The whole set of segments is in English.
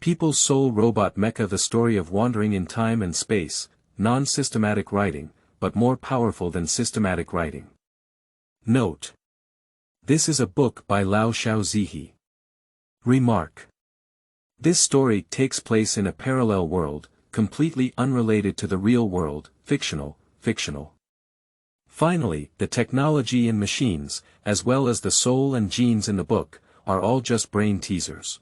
People's Soul Robot Mecha, the story of wandering in time and space, non-systematic writing, but more powerful than systematic writing. Note: this is a book by Xiao Zihi. Remark: this story takes place in a parallel world, completely unrelated to the real world, fictional. Finally, the technology and machines, as well as the soul and genes in the book, are all just brain teasers.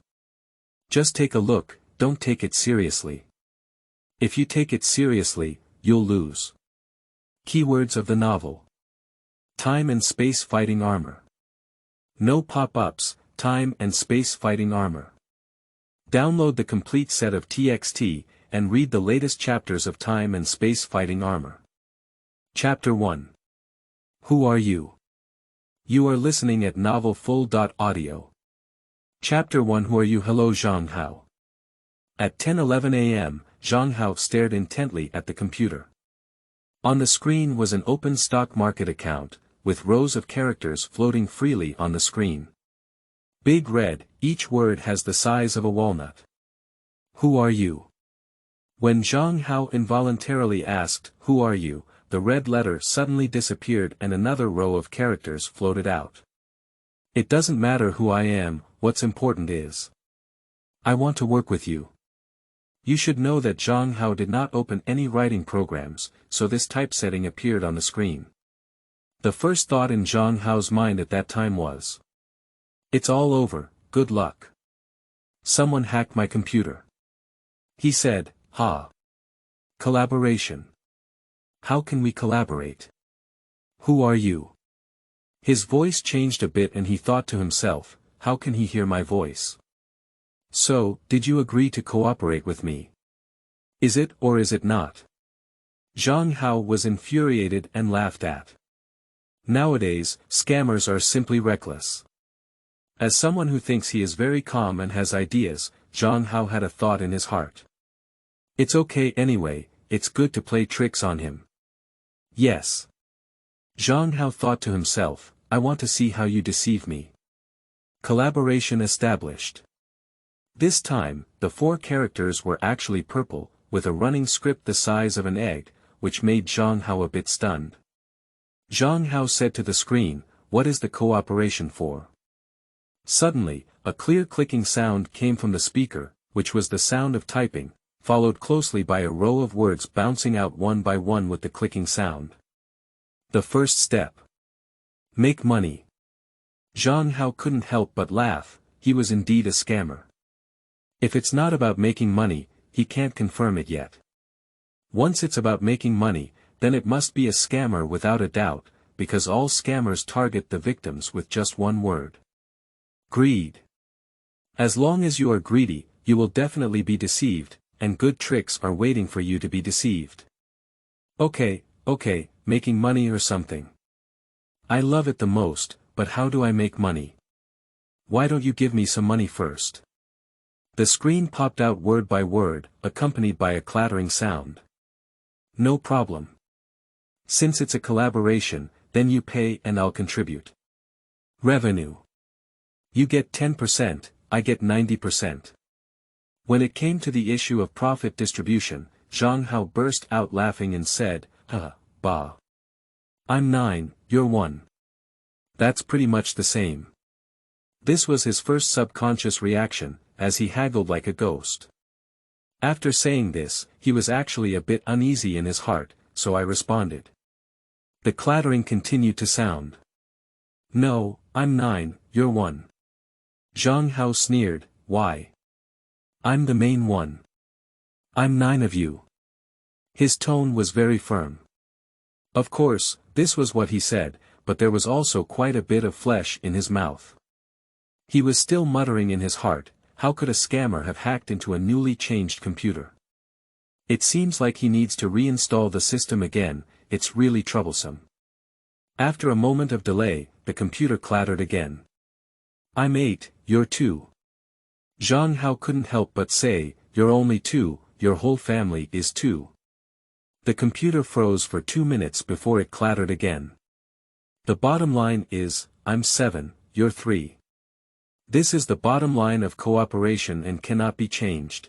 Just take a look, don't take it seriously. If you take it seriously, you'll lose. Keywords of the novel: time and space fighting armor. No pop-ups, time and space fighting armor. Download the complete set of TXT, and read the latest chapters of Time and Space Fighting Armor. Chapter 1. Who are you? You are listening at novelfull.audio. Chapter 1. Who are you? Hello Zhang Hao. At 10:11 a.m., Zhang Hao stared intently at the computer. On the screen was an open stock market account, with rows of characters floating freely on the screen. Big red, each word has the size of a walnut. Who are you? When Zhang Hao involuntarily asked, "Who are you?" the red letter suddenly disappeared and another row of characters floated out. It doesn't matter who I am, what's important is, I want to work with you. You should know that Zhang Hao did not open any writing programs, so this typesetting appeared on the screen. The first thought in Zhang Hao's mind at that time was, it's all over, good luck. Someone hacked my computer. He said, "Ha. Collaboration. How can we collaborate? Who are you?" His voice changed a bit and he thought to himself, how can he hear my voice? So, did you agree to cooperate with me? Is it or is it not? Zhang Hao was infuriated and laughed at. Nowadays, scammers are simply reckless. As someone who thinks he is very calm and has ideas, Zhang Hao had a thought in his heart. It's okay anyway, it's good to play tricks on him. Yes. Zhang Hao thought to himself, I want to see how you deceive me. Collaboration established. This time, the 4 characters were actually purple, with a running script the size of an egg, which made Zhang Hao a bit stunned. Zhang Hao said to the screen, what is the cooperation for? Suddenly, a clear clicking sound came from the speaker, which was the sound of typing, followed closely by a row of words bouncing out one by one with the clicking sound. The first step. Make money. Zhang Hao couldn't help but laugh, he was indeed a scammer. If it's not about making money, he can't confirm it yet. Once it's about making money, then it must be a scammer without a doubt, because all scammers target the victims with just one word. Greed. As long as you are greedy, you will definitely be deceived, and good tricks are waiting for you to be deceived. Okay, making money or something. I love it the most, but how do I make money? Why don't you give me some money first? The screen popped out word by word, accompanied by a clattering sound. No problem. Since it's a collaboration, then you pay and I'll contribute. Revenue. You get 10%, I get 90%. When it came to the issue of profit distribution, Zhang Hao burst out laughing and said, bah. I'm 9, you're 1. That's pretty much the same. This was his first subconscious reaction, as he haggled like a ghost. After saying this, he was actually a bit uneasy in his heart, so I responded. The clattering continued to sound. No, I'm 9, you're 1. Zhang Hao sneered, why? I'm the main one. I'm 9 of you. His tone was very firm. Of course, this was what he said, but there was also quite a bit of flesh in his mouth. He was still muttering in his heart, how could a scammer have hacked into a newly changed computer? It seems like he needs to reinstall the system again, it's really troublesome. After a moment of delay, the computer clattered again. I'm 8, you're 2. Zhang Hao couldn't help but say, you're only 2, your whole family is 2. The computer froze for 2 minutes before it clattered again. The bottom line is, I'm 7, you're 3. This is the bottom line of cooperation and cannot be changed.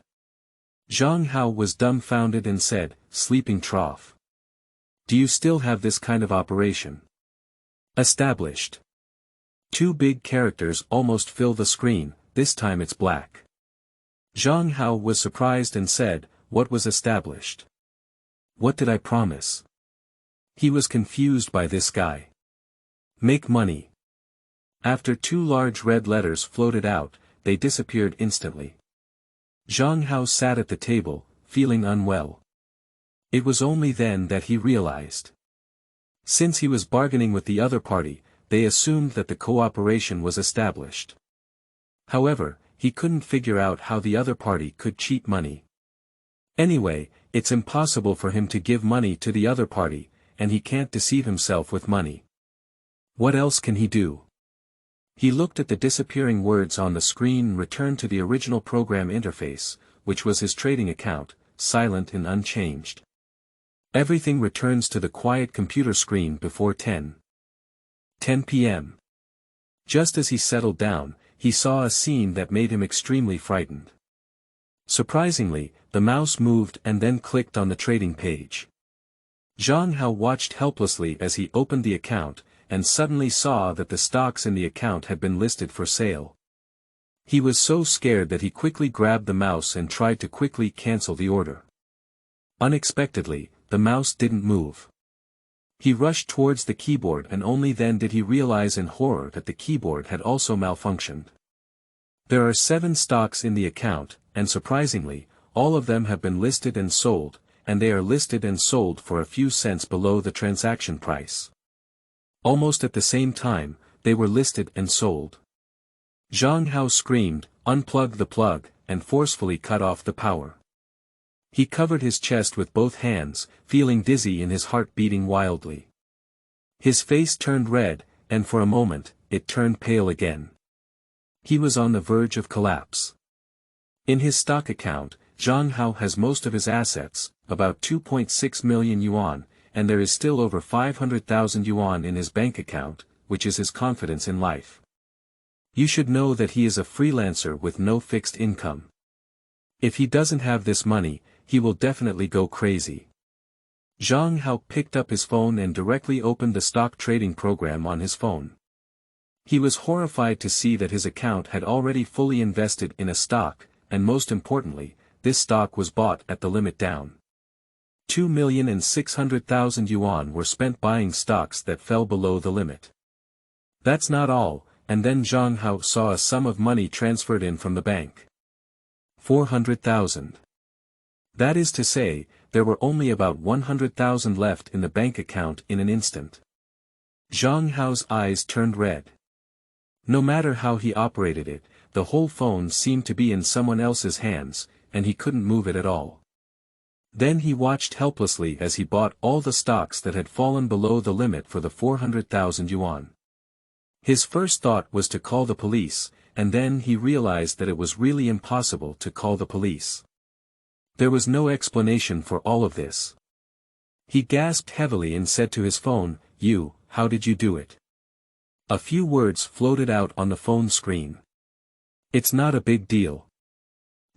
Zhang Hao was dumbfounded and said, sleeping trough. Do you still have this kind of operation? Established. Two big characters almost fill the screen, this time it's black. Zhang Hao was surprised and said, what was established? What did I promise? He was confused by this guy. Make money. After two large red letters floated out, they disappeared instantly. Zhang Hao sat at the table, feeling unwell. It was only then that he realized. Since he was bargaining with the other party, they assumed that the cooperation was established. However, he couldn't figure out how the other party could cheat money. Anyway, it's impossible for him to give money to the other party, and he can't deceive himself with money. What else can he do? He looked at the disappearing words on the screen and returned to the original program interface, which was his trading account, silent and unchanged. Everything returns to the quiet computer screen before 10 p.m. Just as he settled down, he saw a scene that made him extremely frightened. Surprisingly, the mouse moved and then clicked on the trading page. Zhang Hao watched helplessly as he opened the account, and suddenly saw that the stocks in the account had been listed for sale. He was so scared that he quickly grabbed the mouse and tried to quickly cancel the order. Unexpectedly, the mouse didn't move. He rushed towards the keyboard and only then did he realize in horror that the keyboard had also malfunctioned. There are 7 stocks in the account, and surprisingly, all of them have been listed and sold, and they are listed and sold for a few cents below the transaction price. Almost at the same time, they were listed and sold. Zhang Hao screamed, "Unplug the plug," and forcefully cut off the power. He covered his chest with both hands, feeling dizzy and his heart beating wildly. His face turned red, and for a moment, it turned pale again. He was on the verge of collapse. In his stock account, Zhang Hao has most of his assets, about 2.6 million yuan, and there is still over 500,000 yuan in his bank account, which is his confidence in life. You should know that he is a freelancer with no fixed income. If he doesn't have this money, he will definitely go crazy. Zhang Hao picked up his phone and directly opened the stock trading program on his phone. He was horrified to see that his account had already fully invested in a stock, and most importantly, this stock was bought at the limit down. 2,600,000 yuan were spent buying stocks that fell below the limit. That's not all, and then Zhang Hao saw a sum of money transferred in from the bank. 400,000. That is to say, there were only about 100,000 left in the bank account in an instant. Zhang Hao's eyes turned red. No matter how he operated it, the whole phone seemed to be in someone else's hands, and he couldn't move it at all. Then he watched helplessly as he bought all the stocks that had fallen below the limit for the 400,000 yuan. His first thought was to call the police, and then he realized that it was really impossible to call the police. There was no explanation for all of this. He gasped heavily and said to his phone, how did you do it? A few words floated out on the phone screen. It's not a big deal.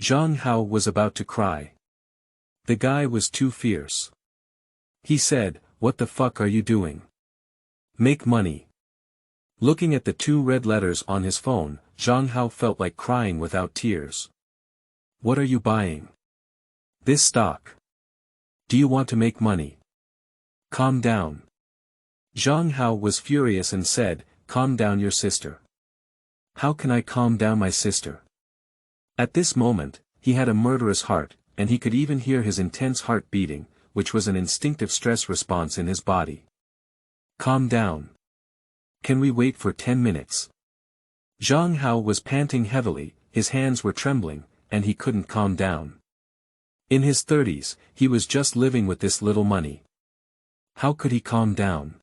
Zhang Hao was about to cry. The guy was too fierce. He said, "What the fuck are you doing? Make money." Looking at the 2 red letters on his phone, Zhang Hao felt like crying without tears. What are you buying? This stock. Do you want to make money? Calm down. Zhang Hao was furious and said, "Calm down your sister." How can I calm down my sister? At this moment, he had a murderous heart, and he could even hear his intense heart beating, which was an instinctive stress response in his body. Calm down. Can we wait for 10 minutes? Zhang Hao was panting heavily, his hands were trembling, and he couldn't calm down. In his 30s, he was just living with this little money. How could he calm down?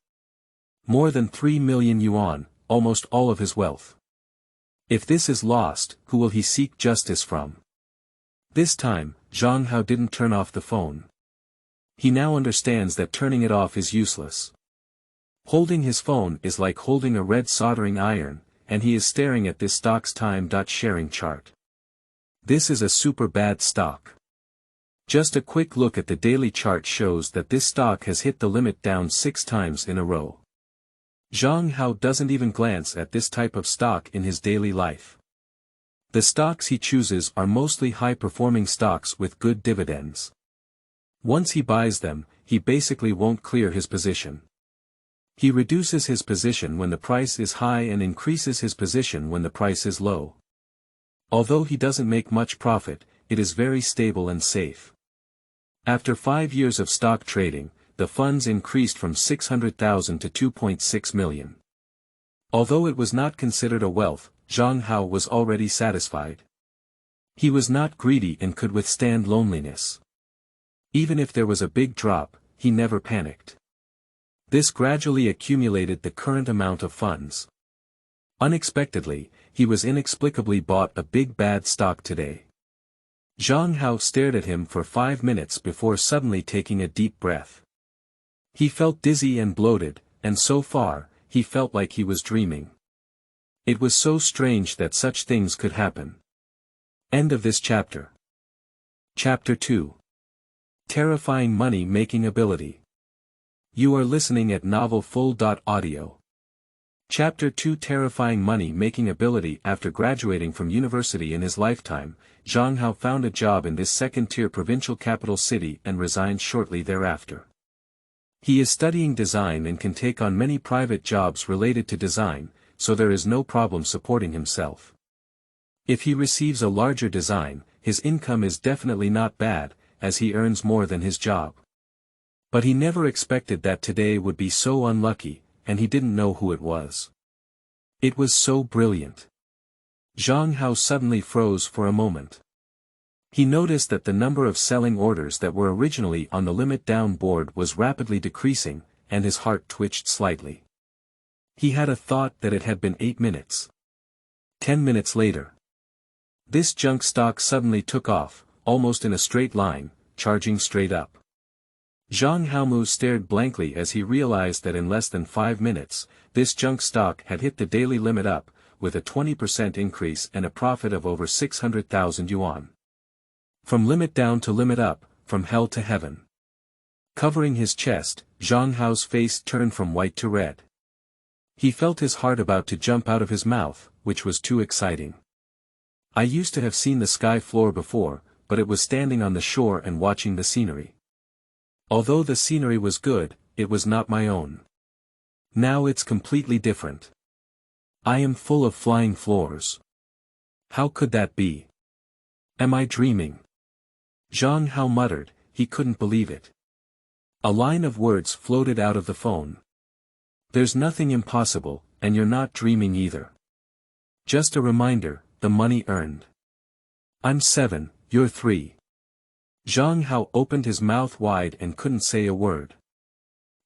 More than 3 million yuan, almost all of his wealth. If this is lost, who will he seek justice from? This time, Zhang Hao didn't turn off the phone. He now understands that turning it off is useless. Holding his phone is like holding a red soldering iron, and he is staring at this stock's time-sharing chart. This is a super bad stock. Just a quick look at the daily chart shows that this stock has hit the limit down 6 times in a row. Zhang Hao doesn't even glance at this type of stock in his daily life. The stocks he chooses are mostly high-performing stocks with good dividends. Once he buys them, he basically won't clear his position. He reduces his position when the price is high and increases his position when the price is low. Although he doesn't make much profit, it is very stable and safe. After 5 years of stock trading, the funds increased from 600,000 to 2.6 million. Although it was not considered a wealth, Zhang Hao was already satisfied. He was not greedy and could withstand loneliness. Even if there was a big drop, he never panicked. This gradually accumulated the current amount of funds. Unexpectedly, he was inexplicably bought a big bad stock today. Zhang Hao stared at him for 5 minutes before suddenly taking a deep breath. He felt dizzy and bloated, and so far, he felt like he was dreaming. It was so strange that such things could happen. End of this chapter. Chapter 2. Terrifying Money-Making Ability. You are listening at novelfull.audio. Chapter 2 Terrifying Money-Making Ability. After graduating from university in his lifetime, Zhang Hao found a job in this second-tier provincial capital city and resigned shortly thereafter. He is studying design and can take on many private jobs related to design, so there is no problem supporting himself. If he receives a larger design, his income is definitely not bad, as he earns more than his job. But he never expected that today would be so unlucky, and he didn't know who it was. It was so brilliant. Zhang Hao suddenly froze for a moment. He noticed that the number of selling orders that were originally on the limit down board was rapidly decreasing, and his heart twitched slightly. He had a thought that it had been 8 minutes. 10 minutes later. This junk stock suddenly took off, almost in a straight line, charging straight up. Zhang Haomu stared blankly as he realized that in less than 5 minutes, this junk stock had hit the daily limit up, with a 20% increase and a profit of over 600,000 yuan. From limit down to limit up, from hell to heaven. Covering his chest, Zhang Hao's face turned from white to red. He felt his heart about to jump out of his mouth, which was too exciting. I used to have seen the sky floor before, but it was standing on the shore and watching the scenery. Although the scenery was good, it was not my own. Now it's completely different. I am full of flying floors. How could that be? Am I dreaming? Zhang Hao muttered, he couldn't believe it. A line of words floated out of the phone. There's nothing impossible, and you're not dreaming either. Just a reminder, the money earned. I'm 7, you're 3. Zhang Hao opened his mouth wide and couldn't say a word.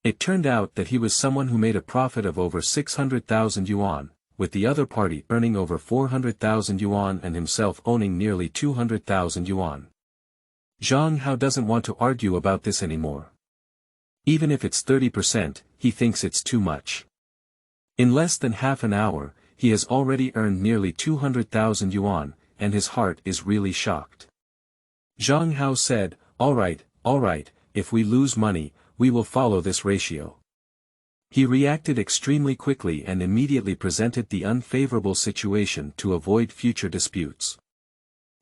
It turned out that he was someone who made a profit of over 600,000 yuan, with the other party earning over 400,000 yuan and himself owning nearly 200,000 yuan. Zhang Hao doesn't want to argue about this anymore. Even if it's 30%, he thinks it's too much. In less than half an hour, he has already earned nearly 200,000 yuan, and his heart is really shocked. Zhang Hao said, all right, if we lose money, we will follow this ratio. He reacted extremely quickly and immediately presented the unfavorable situation to avoid future disputes.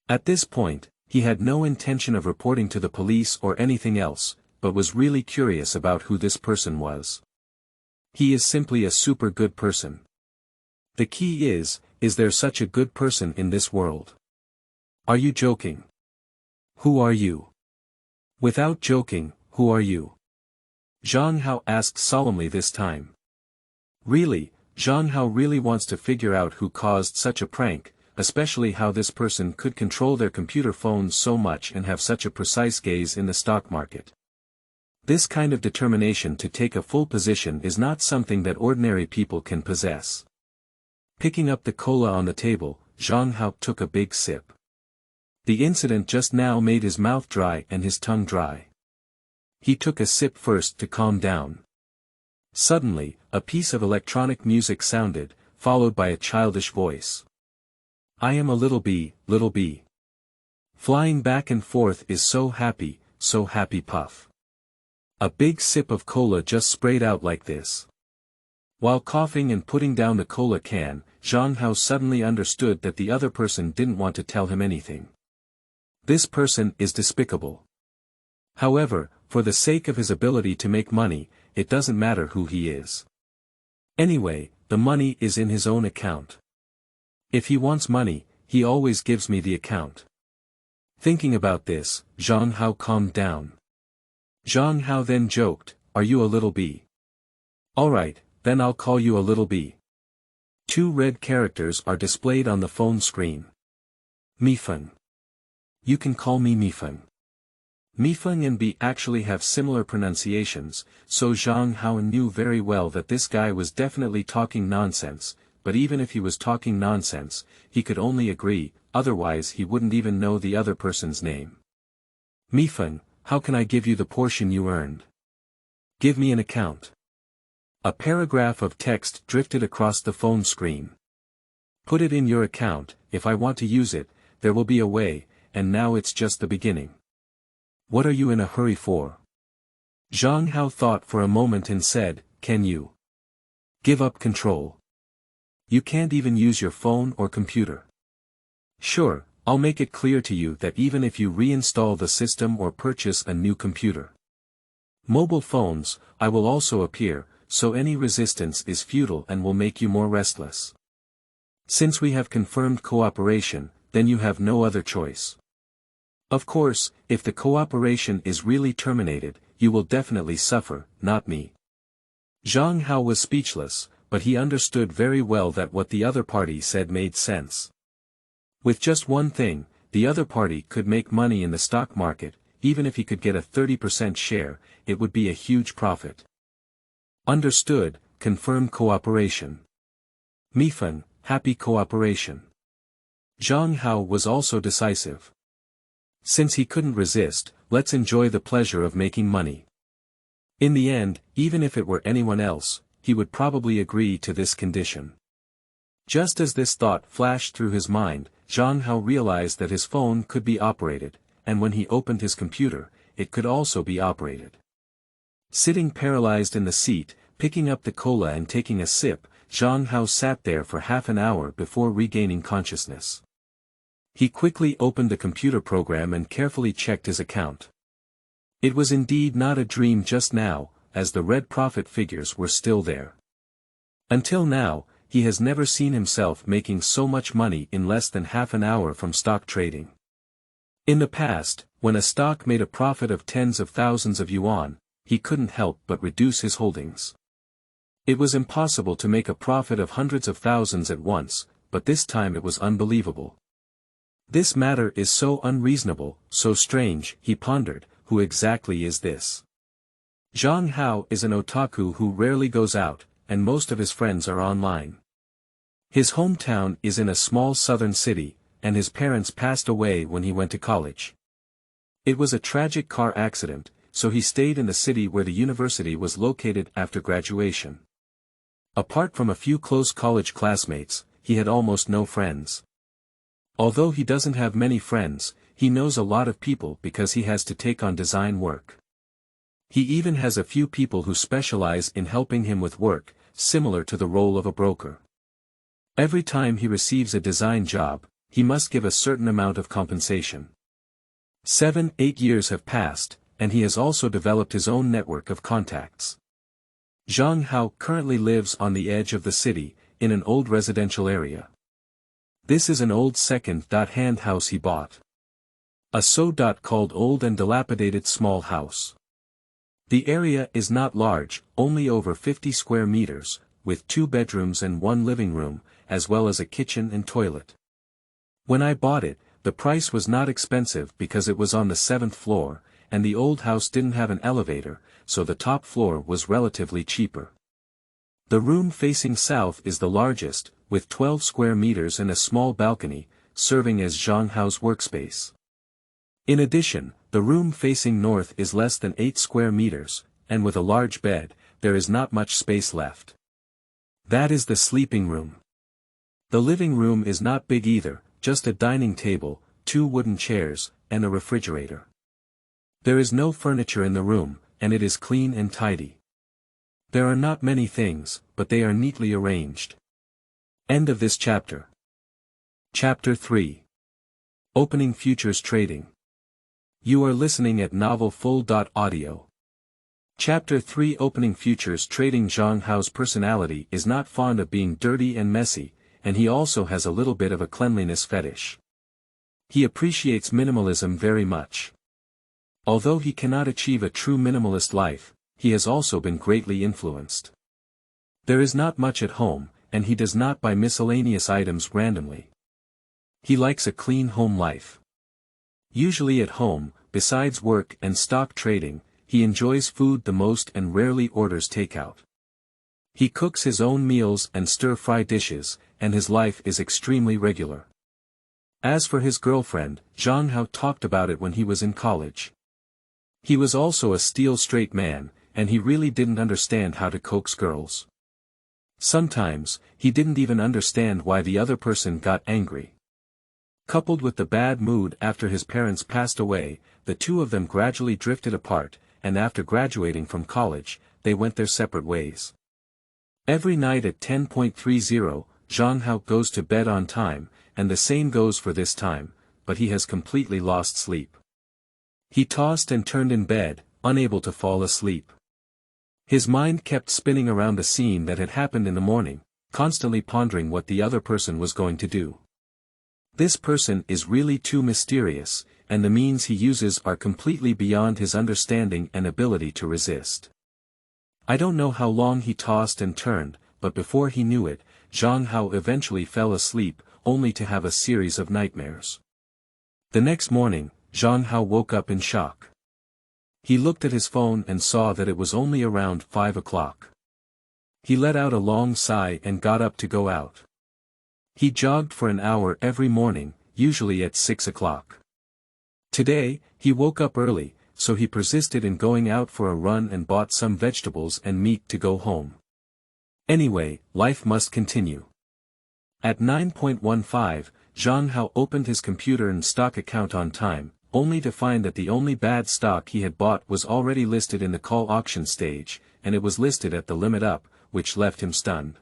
At this point, he had no intention of reporting to the police or anything else, but was really curious about who this person was. He is simply a super good person. The key is there such a good person in this world? Are you joking? Who are you? Without joking, who are you? Zhang Hao asked solemnly this time. Really, Zhang Hao really wants to figure out who caused such a prank, especially how this person could control their computer phones so much and have such a precise gaze in the stock market. This kind of determination to take a full position is not something that ordinary people can possess. Picking up the cola on the table, Zhang Hao took a big sip. The incident just now made his mouth dry and his tongue dry. He took a sip first to calm down. Suddenly, a piece of electronic music sounded, followed by a childish voice. I am a little bee, little bee. Flying back and forth is so happy puff. A big sip of cola just sprayed out like this. While coughing and putting down the cola can, Zhang Hao suddenly understood that the other person didn't want to tell him anything. This person is despicable. However, for the sake of his ability to make money, it doesn't matter who he is. Anyway, the money is in his own account. If he wants money, he always gives me the account. Thinking about this, Zhang Hao calmed down. Zhang Hao then joked, "Are you a little bee? Alright, then I'll call you a little bee." 2 red characters are displayed on the phone screen. Mifeng. You can call me Mifeng. Mifeng and Bee actually have similar pronunciations, so Zhang Hao knew very well that this guy was definitely talking nonsense, but even if he was talking nonsense, he could only agree, otherwise he wouldn't even know the other person's name. Mifeng, how can I give you the portion you earned? Give me an account. A paragraph of text drifted across the phone screen. Put it in your account, if I want to use it, there will be a way, and now it's just the beginning. What are you in a hurry for? Zhang Hao thought for a moment and said, can you give up control? You can't even use your phone or computer. Sure, I'll make it clear to you that even if you reinstall the system or purchase a new computer, mobile phones, I will also appear, so any resistance is futile and will make you more restless. Since we have confirmed cooperation, then you have no other choice. Of course, if the cooperation is really terminated, you will definitely suffer, not me. Zhang Hao was speechless, but he understood very well that what the other party said made sense. With just one thing, the other party could make money in the stock market, even if he could get a 30% share, it would be a huge profit. Understood, confirm cooperation. Mifeng, happy cooperation. Zhang Hao was also decisive. Since he couldn't resist, let's enjoy the pleasure of making money. In the end, even if it were anyone else, he would probably agree to this condition. Just as this thought flashed through his mind, Zhang Hao realized that his phone could be operated, and when he opened his computer, it could also be operated. Sitting paralyzed in the seat, picking up the cola and taking a sip, Zhang Hao sat there for half an hour before regaining consciousness. He quickly opened the computer program and carefully checked his account. It was indeed not a dream just now, as the red profit figures were still there. Until now, he has never seen himself making so much money in less than half an hour from stock trading. In the past, when a stock made a profit of tens of thousands of yuan, he couldn't help but reduce his holdings. It was impossible to make a profit of hundreds of thousands at once, but this time it was unbelievable. This matter is so unreasonable, so strange, he pondered, who exactly is this? Zhang Hao is an otaku who rarely goes out, and most of his friends are online. His hometown is in a small southern city, and his parents passed away when he went to college. It was a tragic car accident, so he stayed in the city where the university was located after graduation. Apart from a few close college classmates, he had almost no friends. Although he doesn't have many friends, he knows a lot of people because he has to take on design work. He even has a few people who specialize in helping him with work, similar to the role of a broker. Every time he receives a design job, he must give a certain amount of compensation. 7-8 years have passed, and he has also developed his own network of contacts. Zhang Hao currently lives on the edge of the city, in an old residential area. This is an old second-hand house he bought. A so-called old and dilapidated small house. The area is not large, only over 50 square meters, with 2 bedrooms and 1 living room, as well as a kitchen and toilet. When I bought it, the price was not expensive because it was on the 7th floor, and the old house didn't have an elevator, so the top floor was relatively cheaper. The room facing south is the largest, with 12 square meters and a small balcony, serving as Zhang Hao's workspace. In addition, the room facing north is less than 8 square meters, and with a large bed, there is not much space left. That is the sleeping room. The living room is not big either, just a dining table, 2 wooden chairs, and a refrigerator. There is no furniture in the room, and it is clean and tidy. There are not many things, but they are neatly arranged. End of this chapter. Chapter 3. Opening Futures Trading. You are listening at novelfull.audio. Chapter 3. Opening Futures Trading. Zhang Hao's personality is not fond of being dirty and messy, and he also has a little bit of a cleanliness fetish. He appreciates minimalism very much. Although he cannot achieve a true minimalist life, he has also been greatly influenced. There is not much at home, and he does not buy miscellaneous items randomly. He likes a clean home life. Usually at home, besides work and stock trading, he enjoys food the most and rarely orders takeout. He cooks his own meals and stir-fry dishes, and his life is extremely regular. As for his girlfriend, Zhang Hao talked about it when he was in college. He was also a steel-straight man, and he really didn't understand how to coax girls. Sometimes, he didn't even understand why the other person got angry. Coupled with the bad mood after his parents passed away, the two of them gradually drifted apart, and after graduating from college, they went their separate ways. Every night at 10:30, Zhang Hao goes to bed on time, and the same goes for this time, but he has completely lost sleep. He tossed and turned in bed, unable to fall asleep. His mind kept spinning around the scene that had happened in the morning, constantly pondering what the other person was going to do. This person is really too mysterious, and the means he uses are completely beyond his understanding and ability to resist. I don't know how long he tossed and turned, but before he knew it, Zhang Hao eventually fell asleep, only to have a series of nightmares. The next morning, Zhang Hao woke up in shock. He looked at his phone and saw that it was only around 5 o'clock. He let out a long sigh and got up to go out. He jogged for an hour every morning, usually at 6 o'clock. Today, he woke up early, so he persisted in going out for a run and bought some vegetables and meat to go home. Anyway, life must continue. At 9:15, Zhang Hao opened his computer and stock account on time, only to find that the only bad stock he had bought was already listed in the call auction stage, and it was listed at the limit up, which left him stunned.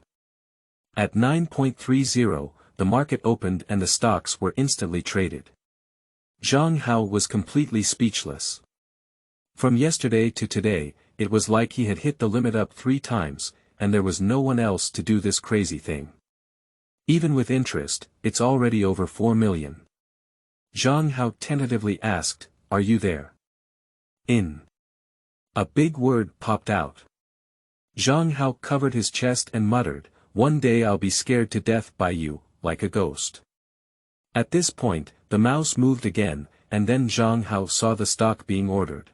At 9:30, the market opened and the stocks were instantly traded. Zhang Hao was completely speechless. From yesterday to today, it was like he had hit the limit up 3 times, and there was no one else to do this crazy thing. Even with interest, it's already over 4 million. Zhang Hao tentatively asked, "Are you there?" "In." A big word popped out. Zhang Hao covered his chest and muttered, "One day I'll be scared to death by you, like a ghost." At this point, the mouse moved again, and then Zhang Hao saw the stock being ordered.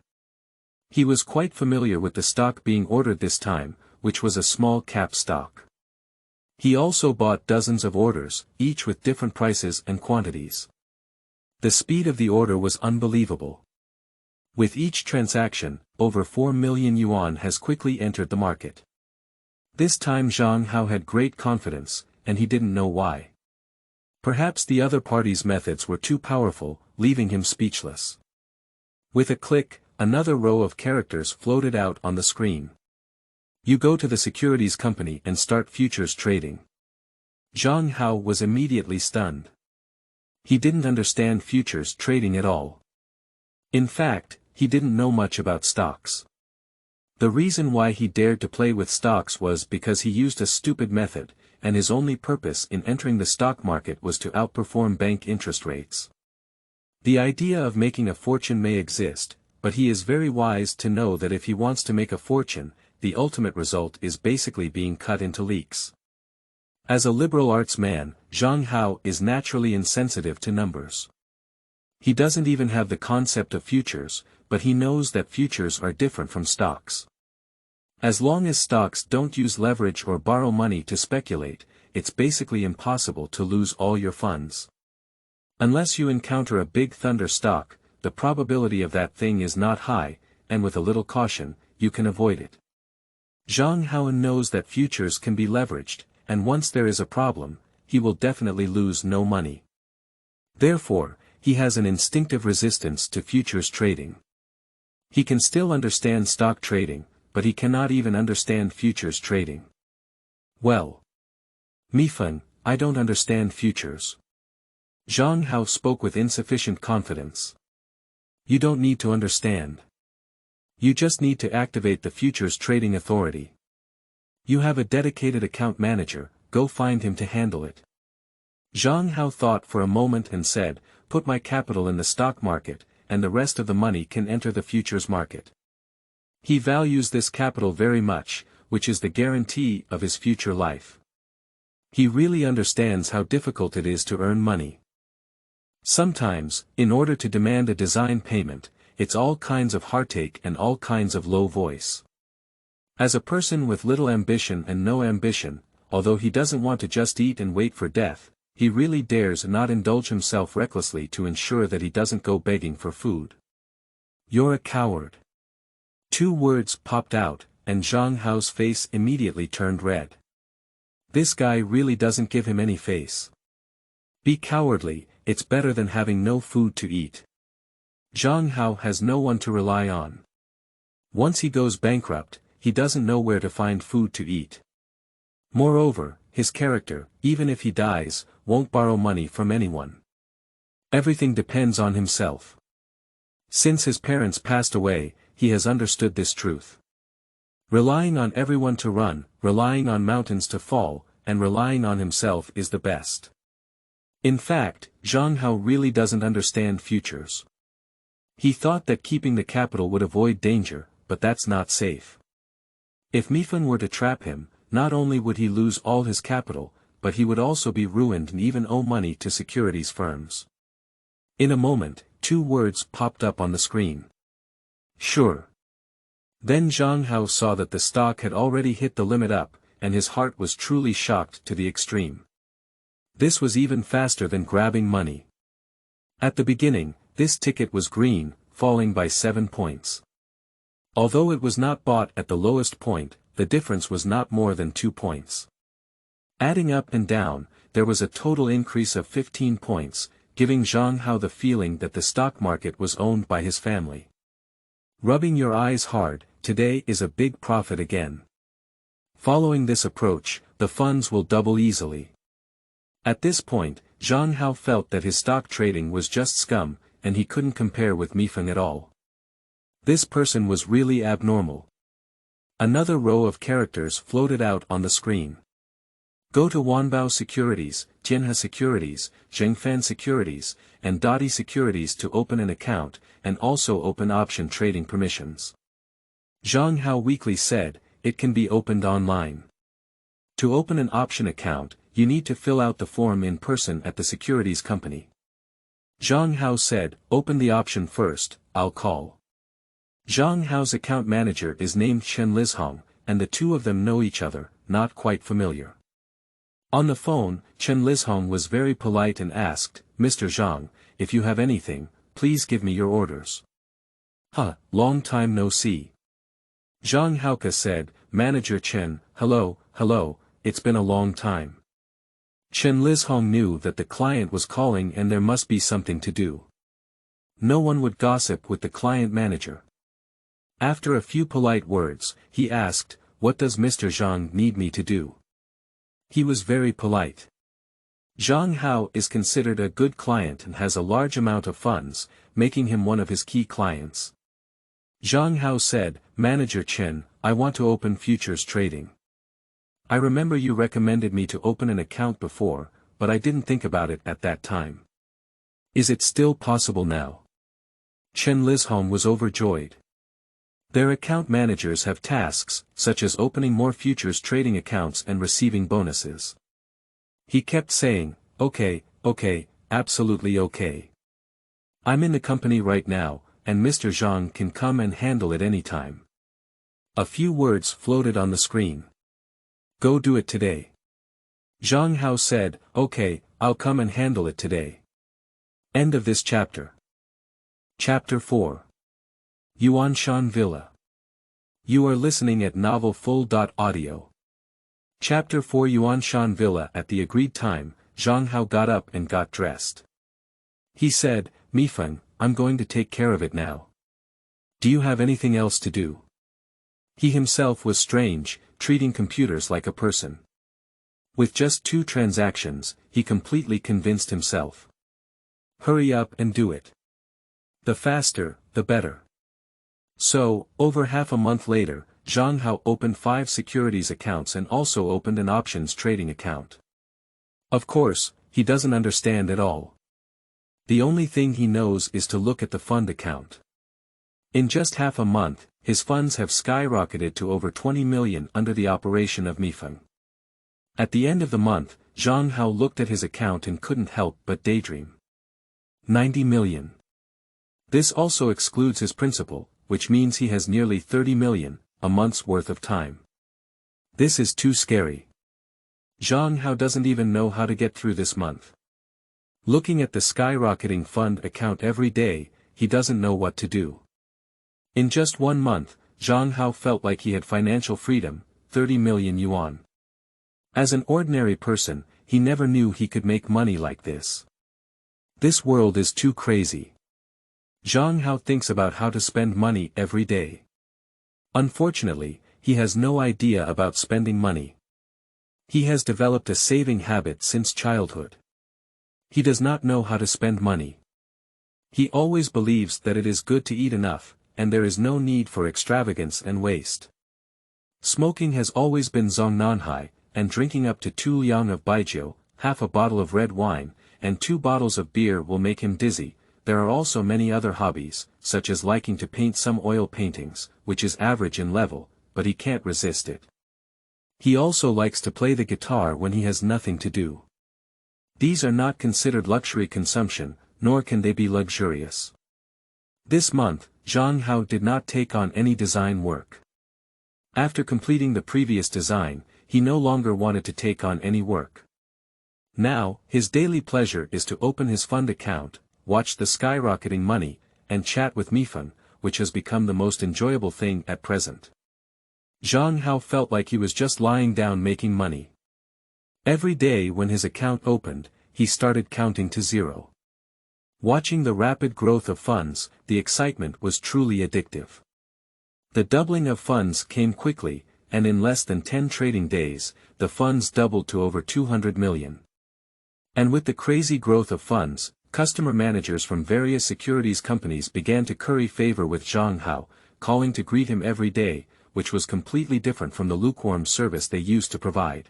He was quite familiar with the stock being ordered this time, which was a small cap stock. He also bought dozens of orders, each with different prices and quantities. The speed of the order was unbelievable. With each transaction, over 4 million yuan has quickly entered the market. This time Zhang Hao had great confidence, and he didn't know why. Perhaps the other party's methods were too powerful, leaving him speechless. With a click, another row of characters floated out on the screen. "You go to the securities company and start futures trading." Zhang Hao was immediately stunned. He didn't understand futures trading at all. In fact, he didn't know much about stocks. The reason why he dared to play with stocks was because he used a stupid method, and his only purpose in entering the stock market was to outperform bank interest rates. The idea of making a fortune may exist, but he is very wise to know that if he wants to make a fortune, the ultimate result is basically being cut into leaks. As a liberal arts man, Zhang Hao is naturally insensitive to numbers. He doesn't even have the concept of futures, but he knows that futures are different from stocks. As long as stocks don't use leverage or borrow money to speculate, it's basically impossible to lose all your funds. Unless you encounter a big thunder stock, the probability of that thing is not high, and with a little caution, you can avoid it. Zhang Hao knows that futures can be leveraged, and once there is a problem, he will definitely lose no money. Therefore, he has an instinctive resistance to futures trading. He can still understand stock trading, but he cannot even understand futures trading. Well, Mifeng, I don't understand futures. Zhang Hao spoke with insufficient confidence. You don't need to understand. You just need to activate the futures trading authority. You have a dedicated account manager, go find him to handle it. Zhang Hao thought for a moment and said, put my capital in the stock market, and the rest of the money can enter the futures market. He values this capital very much, which is the guarantee of his future life. He really understands how difficult it is to earn money. Sometimes, in order to demand a design payment, it's all kinds of heartache and all kinds of low voice. As a person with little ambition and no ambition, although he doesn't want to just eat and wait for death, he really dares not indulge himself recklessly to ensure that he doesn't go begging for food. You're a coward. 2 words popped out, and Zhang Hao's face immediately turned red. This guy really doesn't give him any face. Be cowardly, it's better than having no food to eat. Zhang Hao has no one to rely on. Once he goes bankrupt, he doesn't know where to find food to eat. Moreover, his character, even if he dies, won't borrow money from anyone. Everything depends on himself. Since his parents passed away, he has understood this truth. Relying on everyone to run, relying on mountains to fall, and relying on himself is the best. In fact, Zhang Hao really doesn't understand futures. He thought that keeping the capital would avoid danger, but that's not safe. If Mifeng were to trap him, not only would he lose all his capital, but he would also be ruined and even owe money to securities firms. In a moment, 2 words popped up on the screen. Sure. Then Zhang Hao saw that the stock had already hit the limit up, and his heart was truly shocked to the extreme. This was even faster than grabbing money. At the beginning, this ticket was green, falling by 7 points. Although it was not bought at the lowest point, the difference was not more than 2 points. Adding up and down, there was a total increase of 15 points, giving Zhang Hao the feeling that the stock market was owned by his family. Rubbing your eyes hard, today is a big profit again. Following this approach, the funds will double easily. At this point, Zhang Hao felt that his stock trading was just scum, and he couldn't compare with Mifeng at all. This person was really abnormal. Another row of characters floated out on the screen. Go to Wanbao Securities, Jianhe Securities, Zhengfan Securities, and Dadi Securities to open an account, and also open option trading permissions. Zhang Hao weakly said, it can be opened online. To open an option account, you need to fill out the form in person at the securities company. Zhang Hao said, open the option first, I'll call. Zhang Hao's account manager is named Chen Lizhong, and the two of them know each other, not quite familiar. On the phone, Chen Lizhong was very polite and asked, Mr. Zhang, if you have anything, please give me your orders. Long time no see. Zhang Haoke said, Manager Chen, hello, it's been a long time. Chen Lizhong knew that the client was calling and there must be something to do. No one would gossip with the client manager. After a few polite words, he asked, what does Mr. Zhang need me to do? He was very polite. Zhang Hao is considered a good client and has a large amount of funds, making him one of his key clients. Zhang Hao said, Manager Chen, I want to open futures trading. I remember you recommended me to open an account before, but I didn't think about it at that time. Is it still possible now? Chen Lizhong was overjoyed. Their account managers have tasks, such as opening more futures trading accounts and receiving bonuses. He kept saying, okay, absolutely okay. I'm in the company right now, and Mr. Zhang can come and handle it anytime. A few words floated on the screen. Go do it today. Zhang Hao said, okay, I'll come and handle it today. End of this chapter. Chapter 4. Yuanshan Villa. You are listening at novelfull.audio. Chapter 4 Yuanshan Villa. At the agreed time, Zhang Hao got up and got dressed. He said, "Mifeng, I'm going to take care of it now. Do you have anything else to do?" He himself was strange, treating computers like a person. With just 2 transactions, he completely convinced himself. Hurry up and do it. The faster, the better. So, over half a month later, Zhang Hao opened 5 securities accounts and also opened an options trading account. Of course, he doesn't understand at all. The only thing he knows is to look at the fund account. In just half a month, his funds have skyrocketed to over 20 million under the operation of Mifeng. At the end of the month, Zhang Hao looked at his account and couldn't help but daydream. 90 million. This also excludes his principal, which means he has nearly 30 million, a month's worth of time. This is too scary. Zhang Hao doesn't even know how to get through this month. Looking at the skyrocketing fund account every day, he doesn't know what to do. In just 1 month, Zhang Hao felt like he had financial freedom, 30 million yuan. As an ordinary person, he never knew he could make money like this. This world is too crazy. Zhang Hao thinks about how to spend money every day. Unfortunately, he has no idea about spending money. He has developed a saving habit since childhood. He does not know how to spend money. He always believes that it is good to eat enough, and there is no need for extravagance and waste. Smoking has always been zongnanhai, and drinking up to 2 liang of baijiu, half a bottle of red wine, and 2 bottles of beer will make him dizzy. There are also many other hobbies, such as liking to paint some oil paintings, which is average in level, but he can't resist it. He also likes to play the guitar when he has nothing to do. These are not considered luxury consumption, nor can they be luxurious. This month, Zhang Hao did not take on any design work. After completing the previous design, he no longer wanted to take on any work. Now, his daily pleasure is to open his fund account, watch the skyrocketing money, and chat with Mifeng, which has become the most enjoyable thing at present. Zhang Hao felt like he was just lying down making money. Every day when his account opened, he started counting to 0. Watching the rapid growth of funds, the excitement was truly addictive. The doubling of funds came quickly, and in less than 10 trading days, the funds doubled to over 200 million. And with the crazy growth of funds, customer managers from various securities companies began to curry favor with Zhang Hao, calling to greet him every day, which was completely different from the lukewarm service they used to provide.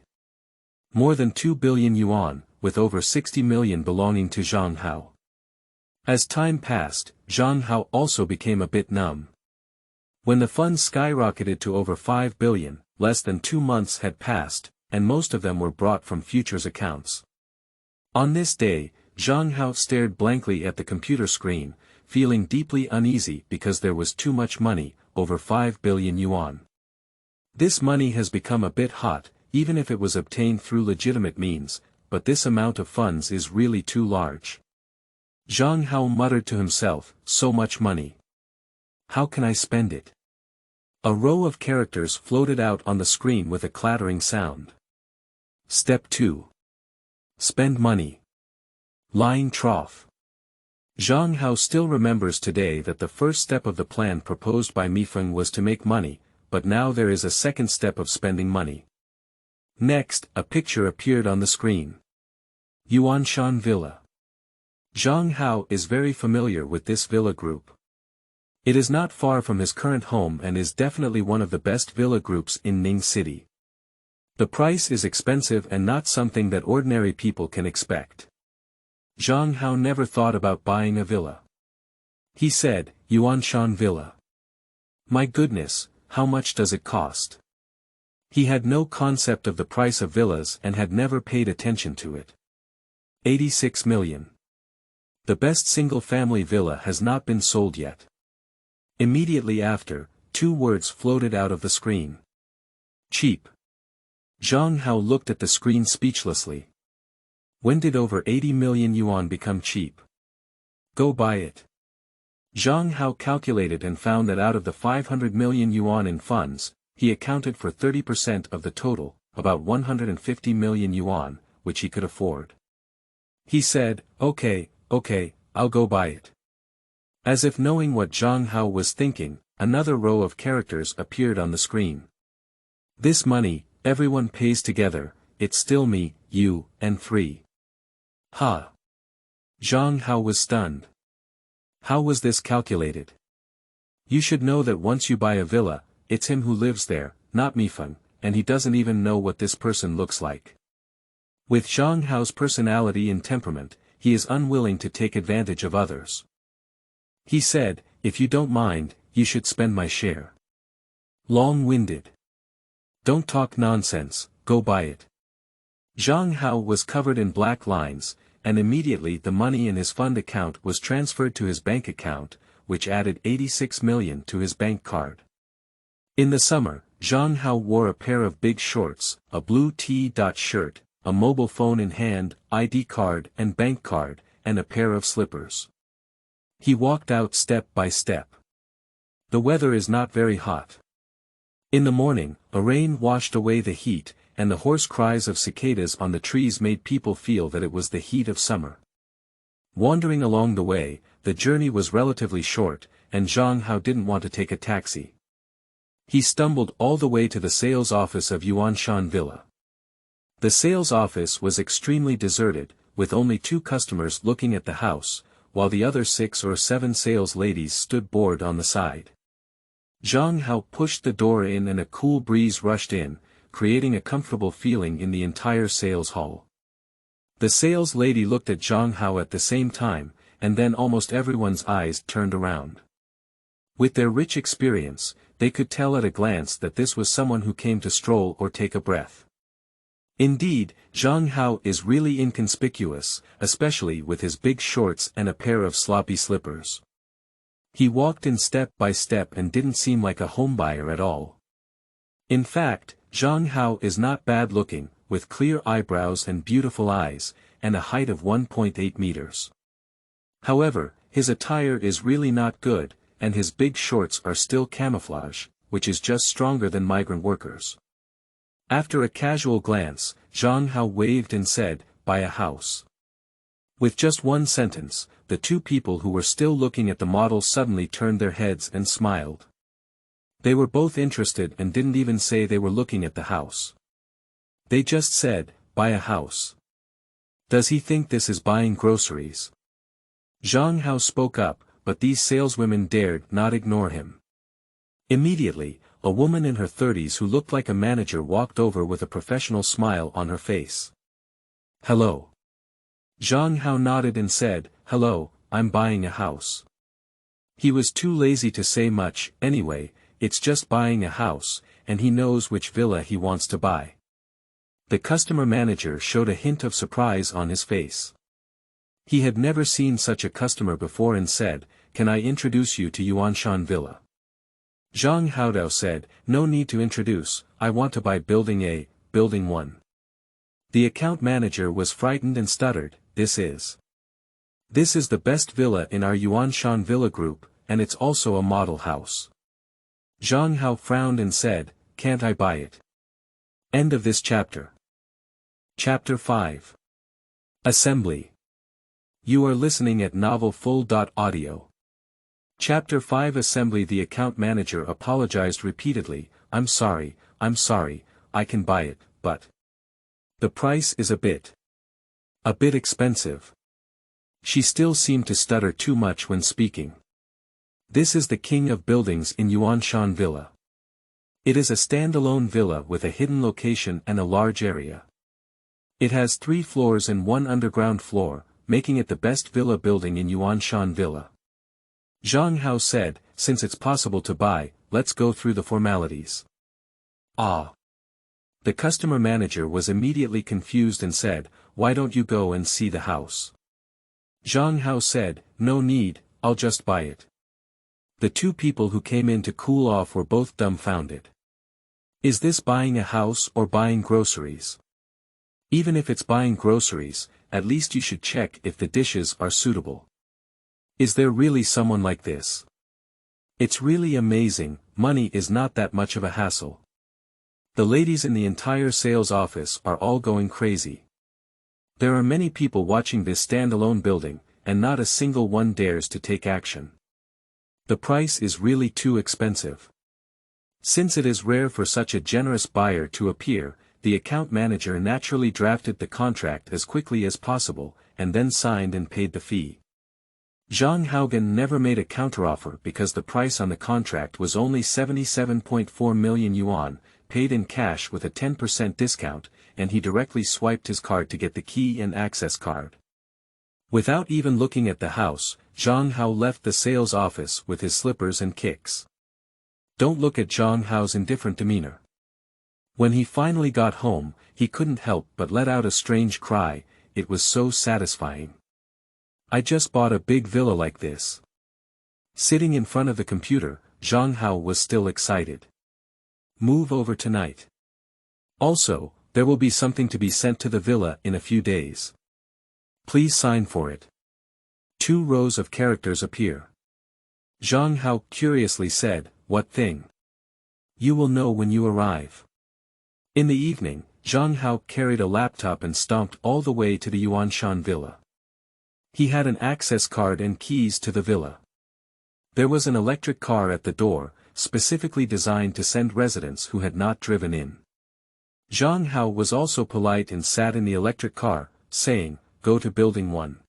More than 2 billion yuan, with over 60 million belonging to Zhang Hao. As time passed, Zhang Hao also became a bit numb. When the funds skyrocketed to over 5 billion, less than 2 months had passed, and most of them were brought from futures accounts. On this day, Zhang Hao stared blankly at the computer screen, feeling deeply uneasy because there was too much money, over 5 billion yuan. This money has become a bit hot, even if it was obtained through legitimate means, but this amount of funds is really too large. Zhang Hao muttered to himself, so much money. How can I spend it? A row of characters floated out on the screen with a clattering sound. Step 2. Spend money. Lying trough. Zhang Hao still remembers today that the first step of the plan proposed by Mifeng was to make money, but now there is a second step of spending money. Next, a picture appeared on the screen. Yuanshan Villa. Zhang Hao is very familiar with this villa group. It is not far from his current home and is definitely one of the best villa groups in Ning City. The price is expensive and not something that ordinary people can expect. Zhang Hao never thought about buying a villa. He said, Yuanshan Villa. My goodness, how much does it cost? He had no concept of the price of villas and had never paid attention to it. 86 million. The best single-family villa has not been sold yet. Immediately after, 2 words floated out of the screen. Cheap. Zhang Hao looked at the screen speechlessly. When did over 80 million yuan become cheap? Go buy it. Zhang Hao calculated and found that out of the 500 million yuan in funds, he accounted for 30% of the total, about 150 million yuan, which he could afford. He said, okay, I'll go buy it. As if knowing what Zhang Hao was thinking, another row of characters appeared on the screen. This money, everyone pays together, it's still me, you, and 3. Ha! Zhang Hao was stunned. How was this calculated? You should know that once you buy a villa, it's him who lives there, not Mifeng, and he doesn't even know what this person looks like. With Zhang Hao's personality and temperament, he is unwilling to take advantage of others. He said, if you don't mind, you should spend my share. Long-winded. Don't talk nonsense, go buy it. Zhang Hao was covered in black lines, and immediately the money in his fund account was transferred to his bank account, which added 86 million to his bank card. In the summer, Zhang Hao wore a pair of big shorts, a blue T-shirt, a mobile phone in hand, ID card and bank card, and a pair of slippers. He walked out step by step. The weather is not very hot. In the morning, a rain washed away the heat, and the hoarse cries of cicadas on the trees made people feel that it was the heat of summer. Wandering along the way, the journey was relatively short, and Zhang Hao didn't want to take a taxi. He stumbled all the way to the sales office of Yuanshan Villa. The sales office was extremely deserted, with only 2 customers looking at the house, while the other 6 or 7 sales ladies stood bored on the side. Zhang Hao pushed the door in and a cool breeze rushed in, creating a comfortable feeling in the entire sales hall. The sales lady looked at Zhang Hao at the same time, and then almost everyone's eyes turned around. With their rich experience, they could tell at a glance that this was someone who came to stroll or take a breath. Indeed, Zhang Hao is really inconspicuous, especially with his big shorts and a pair of sloppy slippers. He walked in step by step and didn't seem like a homebuyer at all. In fact, Zhang Hao is not bad looking, with clear eyebrows and beautiful eyes, and a height of 1.8 meters. However, his attire is really not good, and his big shorts are still camouflage, which is just stronger than migrant workers. After a casual glance, Zhang Hao waved and said, buy a house. With just one sentence, the 2 people who were still looking at the model suddenly turned their heads and smiled. They were both interested and didn't even say they were looking at the house. They just said, buy a house. Does he think this is buying groceries? Zhang Hao spoke up, but these saleswomen dared not ignore him. Immediately, a woman in her 30s who looked like a manager walked over with a professional smile on her face. Hello. Zhang Hao nodded and said, hello, I'm buying a house. He was too lazy to say much, anyway, it's just buying a house, and he knows which villa he wants to buy. The customer manager showed a hint of surprise on his face. He had never seen such a customer before and said, can I introduce you to Yuanshan Villa? Zhang Hao said, no need to introduce, I want to buy Building A, Building 1. The account manager was frightened and stuttered, This is the best villa in our Yuanshan Villa group, and it's also a model house. Zhang Hao frowned and said, can't I buy it? End of this chapter. Chapter 5. Assembly. You are listening at novelfull.audio. Chapter 5 Assembly. The account manager apologized repeatedly, I'm sorry, I can buy it, but the price is a bit expensive. She still seemed to stutter too much when speaking. This is the king of buildings in Yuanshan Villa. It is a standalone villa with a hidden location and a large area. It has 3 floors and 1 underground floor, making it the best villa building in Yuanshan Villa. Zhang Hao said, since it's possible to buy, let's go through the formalities. Ah. The customer manager was immediately confused and said, why don't you go and see the house? Zhang Hao said, no need, I'll just buy it. The 2 people who came in to cool off were both dumbfounded. Is this buying a house or buying groceries? Even if it's buying groceries, at least you should check if the dishes are suitable. Is there really someone like this? It's really amazing, money is not that much of a hassle. The ladies in the entire sales office are all going crazy. There are many people watching this standalone building, and not a single one dares to take action. The price is really too expensive. Since it is rare for such a generous buyer to appear, the account manager naturally drafted the contract as quickly as possible, and then signed and paid the fee. Zhang Haogan never made a counteroffer because the price on the contract was only 77.4 million yuan, paid in cash with a 10% discount, and he directly swiped his card to get the key and access card. Without even looking at the house, Zhang Hao left the sales office with his slippers and kicks. Don't look at Zhang Hao's indifferent demeanor. When he finally got home, he couldn't help but let out a strange cry. It was so satisfying. I just bought a big villa like this. Sitting in front of the computer, Zhang Hao was still excited. Move over tonight. Also, there will be something to be sent to the villa in a few days. Please sign for it. 2 rows of characters appear. Zhang Hao curiously said, "What thing?" "You will know when you arrive." In the evening, Zhang Hao carried a laptop and stomped all the way to the Yuanshan villa. He had an access card and keys to the villa. There was an electric car at the door, specifically designed to send residents who had not driven in. Zhang Hao was also polite and sat in the electric car, saying, "Go to Building 1."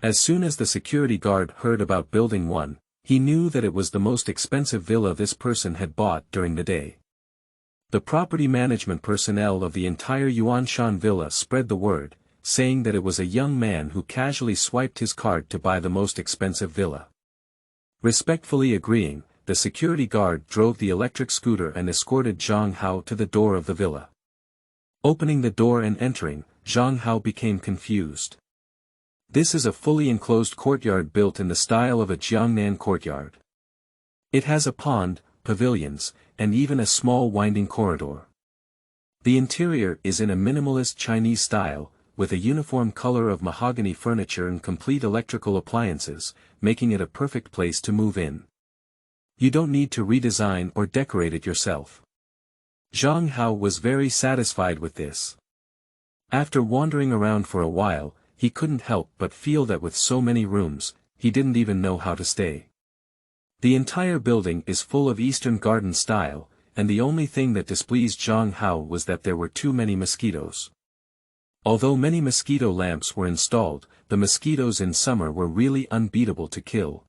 As soon as the security guard heard about Building 1, he knew that it was the most expensive villa this person had bought during the day. The property management personnel of the entire Yuanshan villa spread the word, saying that it was a young man who casually swiped his card to buy the most expensive villa. Respectfully agreeing, the security guard drove the electric scooter and escorted Zhang Hao to the door of the villa. Opening the door and entering, Zhang Hao became confused. This is a fully enclosed courtyard built in the style of a Jiangnan courtyard. It has a pond, pavilions, and even a small winding corridor. The interior is in a minimalist Chinese style, with a uniform color of mahogany furniture and complete electrical appliances, making it a perfect place to move in. You don't need to redesign or decorate it yourself. Zhang Hao was very satisfied with this. After wandering around for a while, he couldn't help but feel that with so many rooms, he didn't even know how to stay. The entire building is full of Eastern garden style, and the only thing that displeased Zhang Hao was that there were too many mosquitoes. Although many mosquito lamps were installed, the mosquitoes in summer were really unbeatable to kill.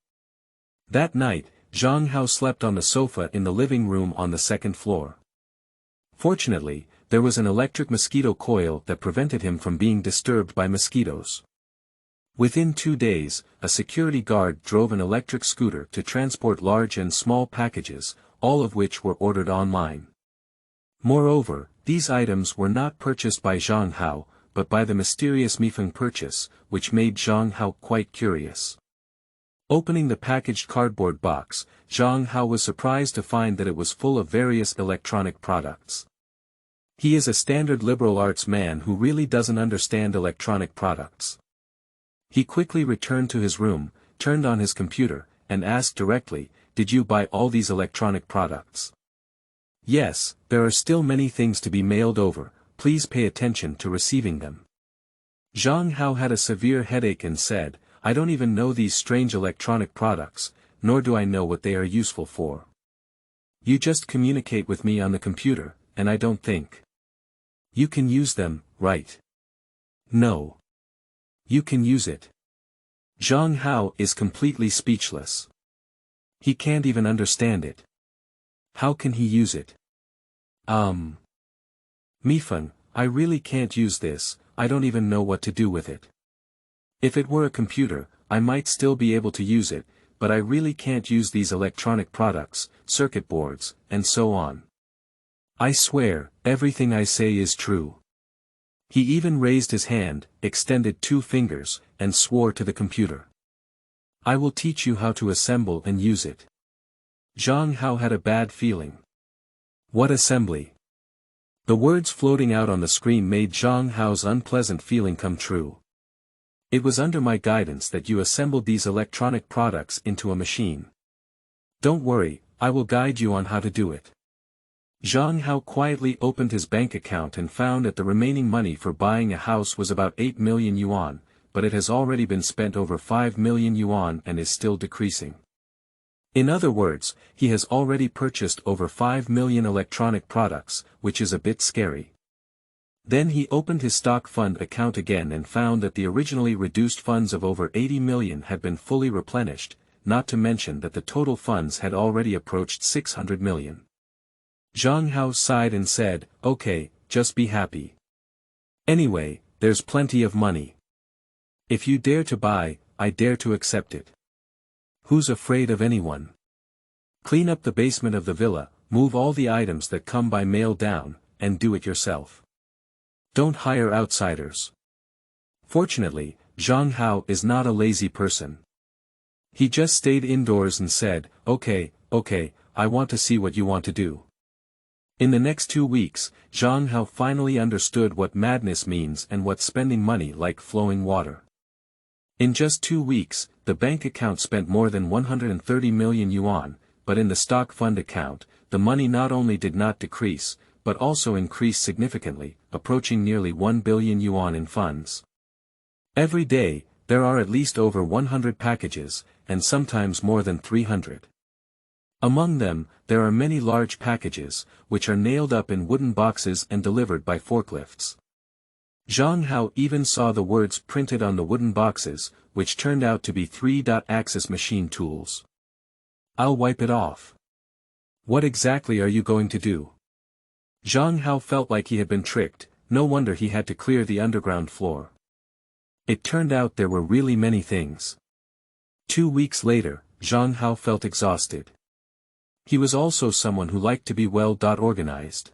That night, Zhang Hao slept on the sofa in the living room on the 2nd floor. Fortunately, there was an electric mosquito coil that prevented him from being disturbed by mosquitoes. Within 2 days, a security guard drove an electric scooter to transport large and small packages, all of which were ordered online. Moreover, these items were not purchased by Zhang Hao, but by the mysterious Mifeng purchase, which made Zhang Hao quite curious. Opening the packaged cardboard box, Zhang Hao was surprised to find that it was full of various electronic products. He is a standard liberal arts man who really doesn't understand electronic products. He quickly returned to his room, turned on his computer, and asked directly, "Did you buy all these electronic products?" "Yes, there are still many things to be mailed over, please pay attention to receiving them." Zhang Hao had a severe headache and said, "I don't even know these strange electronic products, nor do I know what they are useful for. You just communicate with me on the computer, and I don't think you can use them, right?" "No. You can use it." Zhang Hao is completely speechless. He can't even understand it. How can he use it? Mifeng, I really can't use this, I don't even know what to do with it. If it were a computer, I might still be able to use it, but I really can't use these electronic products, circuit boards, and so on. I swear, everything I say is true. He even raised his hand, extended 2 fingers, and swore to the computer. "I will teach you how to assemble and use it." Zhang Hao had a bad feeling. What assembly? The words floating out on the screen made Zhang Hao's unpleasant feeling come true. "It was under my guidance that you assembled these electronic products into a machine. Don't worry, I will guide you on how to do it." Zhang Hao quietly opened his bank account and found that the remaining money for buying a house was about 8 million yuan, but it has already been spent over 5 million yuan and is still decreasing. In other words, he has already purchased over 5 million electronic products, which is a bit scary. Then he opened his stock fund account again and found that the originally reduced funds of over 80 million had been fully replenished, not to mention that the total funds had already approached 600 million. Zhang Hao sighed and said, "Okay, just be happy. Anyway, there's plenty of money. If you dare to buy, I dare to accept it. Who's afraid of anyone? Clean up the basement of the villa, move all the items that come by mail down, and do it yourself. Don't hire outsiders." Fortunately, Zhang Hao is not a lazy person. He just stayed indoors and said, okay, I want to see what you want to do." In the next 2 weeks, Zhang Hao finally understood what madness means and what spending money like flowing water. In just 2 weeks, the bank account spent more than 130 million yuan, but in the stock fund account, the money not only did not decrease, but also increased significantly, approaching nearly 1 billion yuan in funds. Every day, there are at least over 100 packages, and sometimes more than 300. Among them, there are many large packages, which are nailed up in wooden boxes and delivered by forklifts. Zhang Hao even saw the words printed on the wooden boxes, which turned out to be 3-axis machine tools. "I'll wipe it off." What exactly are you going to do? Zhang Hao felt like he had been tricked, no wonder he had to clear the underground floor. It turned out there were really many things. 2 weeks later, Zhang Hao felt exhausted. He was also someone who liked to be well organized.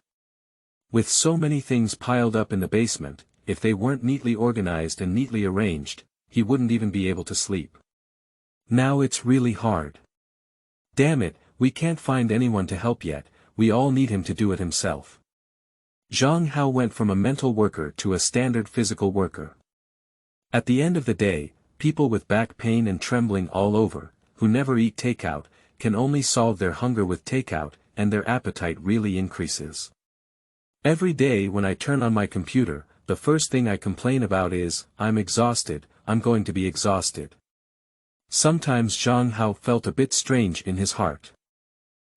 With so many things piled up in the basement, if they weren't neatly organized and neatly arranged, he wouldn't even be able to sleep. Now it's really hard. Damn it, we can't find anyone to help yet, we all need him to do it himself. Zhang Hao went from a mental worker to a standard physical worker. At the end of the day, people with back pain and trembling all over, who never eat takeout, can only solve their hunger with takeout, and their appetite really increases. Every day when I turn on my computer, the first thing I complain about is, I'm exhausted, I'm going to be exhausted. Sometimes Zhang Hao felt a bit strange in his heart.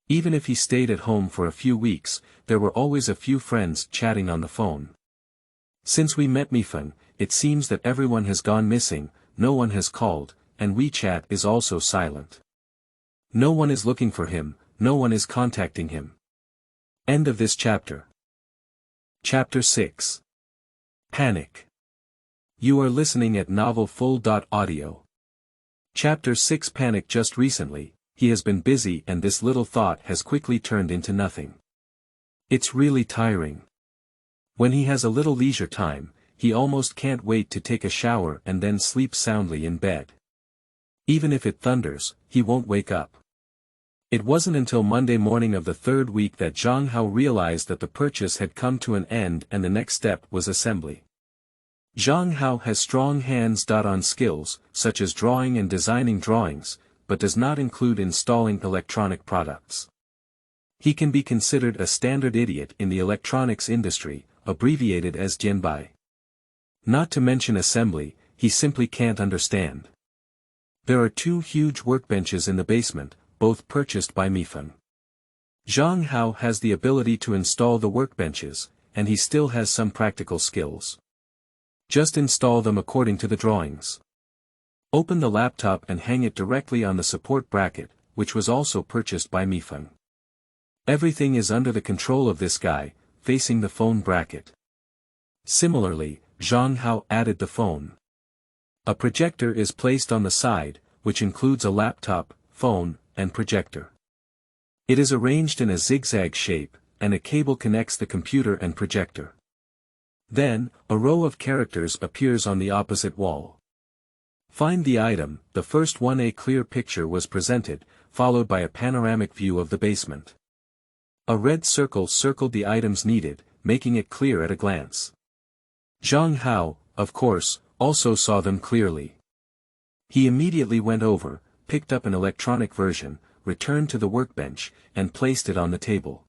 Even if he stayed at home for a few weeks, there were always a few friends chatting on the phone. Since we met Mifeng, it seems that everyone has gone missing, no one has called, and WeChat is also silent. No one is looking for him, no one is contacting him. End of this chapter. Chapter 6. Panic. You are listening at novelfull.audio. Chapter 6. Panic. Just recently, he has been busy and this little thought has quickly turned into nothing. It's really tiring. When he has a little leisure time, he almost can't wait to take a shower and then sleep soundly in bed. Even if it thunders, he won't wake up. It wasn't until Monday morning of the 3rd week that Zhang Hao realized that the purchase had come to an end and the next step was assembly. Zhang Hao has strong hands-on skills, such as drawing and designing drawings, but does not include installing electronic products. He can be considered a standard idiot in the electronics industry, abbreviated as Jianbai. Not to mention assembly, he simply can't understand. There are 2 huge workbenches in the basement, both purchased by Mifeng. Zhang Hao has the ability to install the workbenches, and he still has some practical skills. Just install them according to the drawings. Open the laptop and hang it directly on the support bracket, which was also purchased by Mifeng. Everything is under the control of this guy, facing the phone bracket. Similarly, Zhang Hao added the phone. A projector is placed on the side, which includes a laptop, phone, and projector. It is arranged in a zigzag shape, and a cable connects the computer and projector. Then, a row of characters appears on the opposite wall. Find the item. The first one, a clear picture was presented, followed by a panoramic view of the basement. A red circle circled the items needed, making it clear at a glance. Zhang Hao, of course, also saw them clearly. He immediately went over, picked up an electronic version, returned to the workbench, and placed it on the table.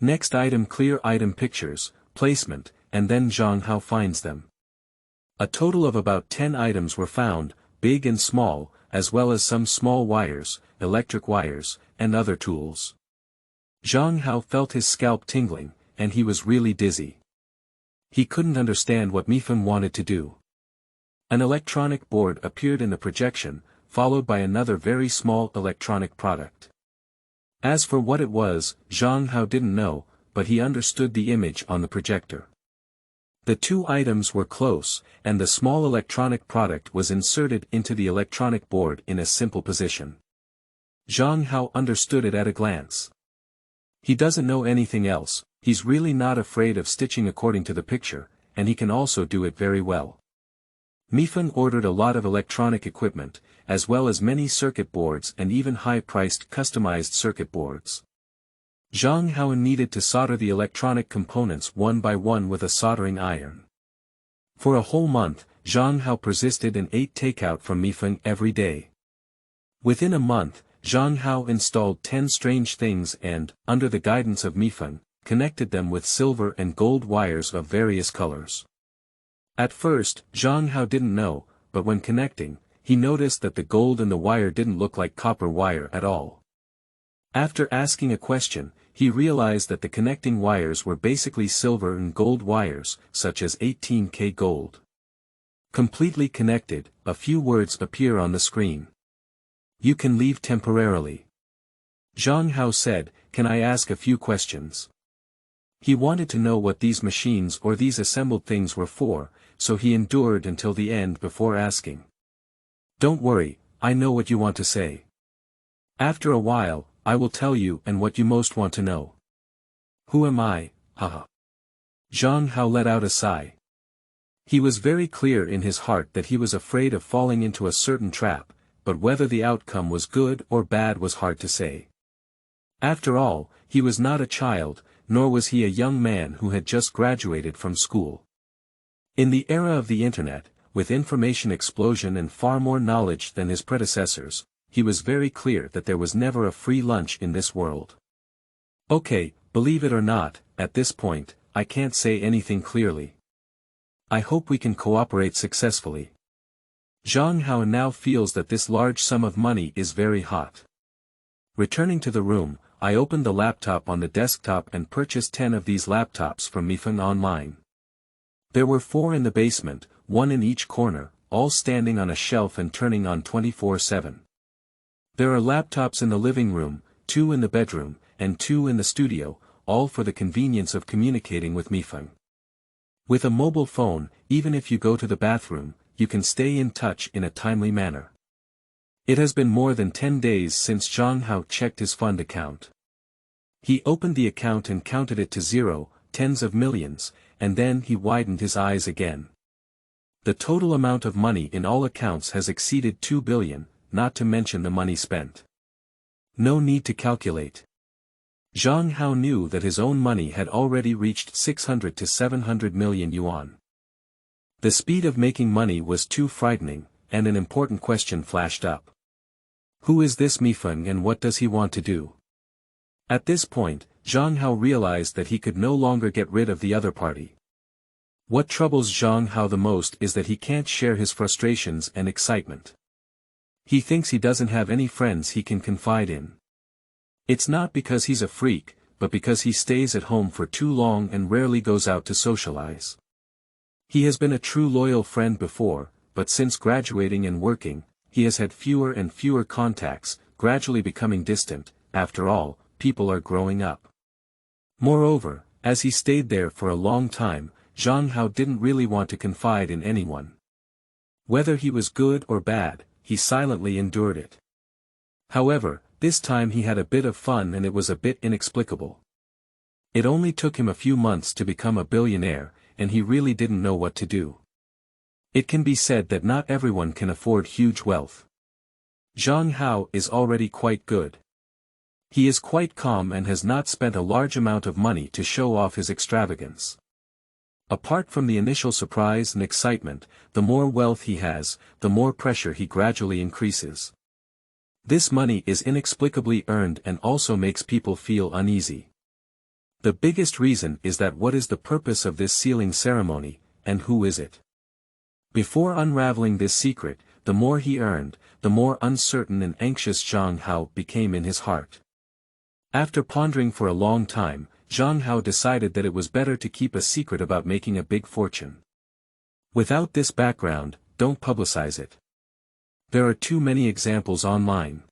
Next item, clear item pictures, placement, and then Zhang Hao finds them. A total of about 10 items were found, big and small, as well as some small wires, electric wires, and other tools. Zhang Hao felt his scalp tingling, and he was really dizzy. He couldn't understand what Mifeng wanted to do. An electronic board appeared in the projection, followed by another very small electronic product. As for what it was, Zhang Hao didn't know, but he understood the image on the projector. The two items were close, and the small electronic product was inserted into the electronic board in a simple position. Zhang Hao understood it at a glance. He doesn't know anything else, he's really not afraid of stitching according to the picture, and he can also do it very well. Mifeng ordered a lot of electronic equipment, as well as many circuit boards and even high-priced customized circuit boards. Zhang Hao needed to solder the electronic components one by one with a soldering iron. For a whole month, Zhang Hao persisted and ate takeout from Mifeng every day. Within a month, Zhang Hao installed 10 strange things and, under the guidance of Mifeng, connected them with silver and gold wires of various colors. At first, Zhang Hao didn't know, but when connecting, he noticed that the gold in the wire didn't look like copper wire at all. After asking a question, he realized that the connecting wires were basically silver and gold wires, such as 18K gold. Completely connected, a few words appear on the screen. You can leave temporarily. Zhang Hao said, "Can I ask a few questions?" He wanted to know what these machines or these assembled things were for, so he endured until the end before asking. "Don't worry, I know what you want to say. After a while, I will tell you and what you most want to know." "Who am I, haha?" Zhang Hao let out a sigh. He was very clear in his heart that he was afraid of falling into a certain trap, but whether the outcome was good or bad was hard to say. After all, he was not a child, nor was he a young man who had just graduated from school. In the era of the internet, with information explosion and far more knowledge than his predecessors, he was very clear that there was never a free lunch in this world. "Okay, believe it or not, at this point, I can't say anything clearly. I hope we can cooperate successfully." Zhang Hao now feels that this large sum of money is very hot. Returning to the room, I opened the laptop on the desktop and purchased 10 of these laptops from Mifeng online. There were 4 in the basement, 1 in each corner, all standing on a shelf and turning on 24/7. There are laptops in the living room, 2 in the bedroom, and 2 in the studio, all for the convenience of communicating with Mifeng. With a mobile phone, even if you go to the bathroom, you can stay in touch in a timely manner. It has been more than 10 days since Zhang Hao checked his fund account. He opened the account and counted it to 0, tens of millions, and then he widened his eyes again. The total amount of money in all accounts has exceeded 2 billion, not to mention the money spent. No need to calculate. Zhang Hao knew that his own money had already reached 600 to 700 million yuan. The speed of making money was too frightening, and an important question flashed up. Who is this Mifeng and what does he want to do? At this point, Zhang Hao realized that he could no longer get rid of the other party. What troubles Zhang Hao the most is that he can't share his frustrations and excitement. He thinks he doesn't have any friends he can confide in. It's not because he's a freak, but because he stays at home for too long and rarely goes out to socialize. He has been a true loyal friend before, but since graduating and working, he has had fewer and fewer contacts, gradually becoming distant. After all, people are growing up. Moreover, as he stayed there for a long time, Zhang Hao didn't really want to confide in anyone. Whether he was good or bad, he silently endured it. However, this time he had a bit of fun and it was a bit inexplicable. It only took him a few months to become a billionaire, and he really didn't know what to do. It can be said that not everyone can afford huge wealth. Zhang Hao is already quite good. He is quite calm and has not spent a large amount of money to show off his extravagance. Apart from the initial surprise and excitement, the more wealth he has, the more pressure he gradually increases. This money is inexplicably earned and also makes people feel uneasy. The biggest reason is that what is the purpose of this sealing ceremony, and who is it? Before unraveling this secret, the more he earned, the more uncertain and anxious Zhang Hao became in his heart. After pondering for a long time, Zhang Hao decided that it was better to keep a secret about making a big fortune. Without this background, don't publicize it. There are too many examples online.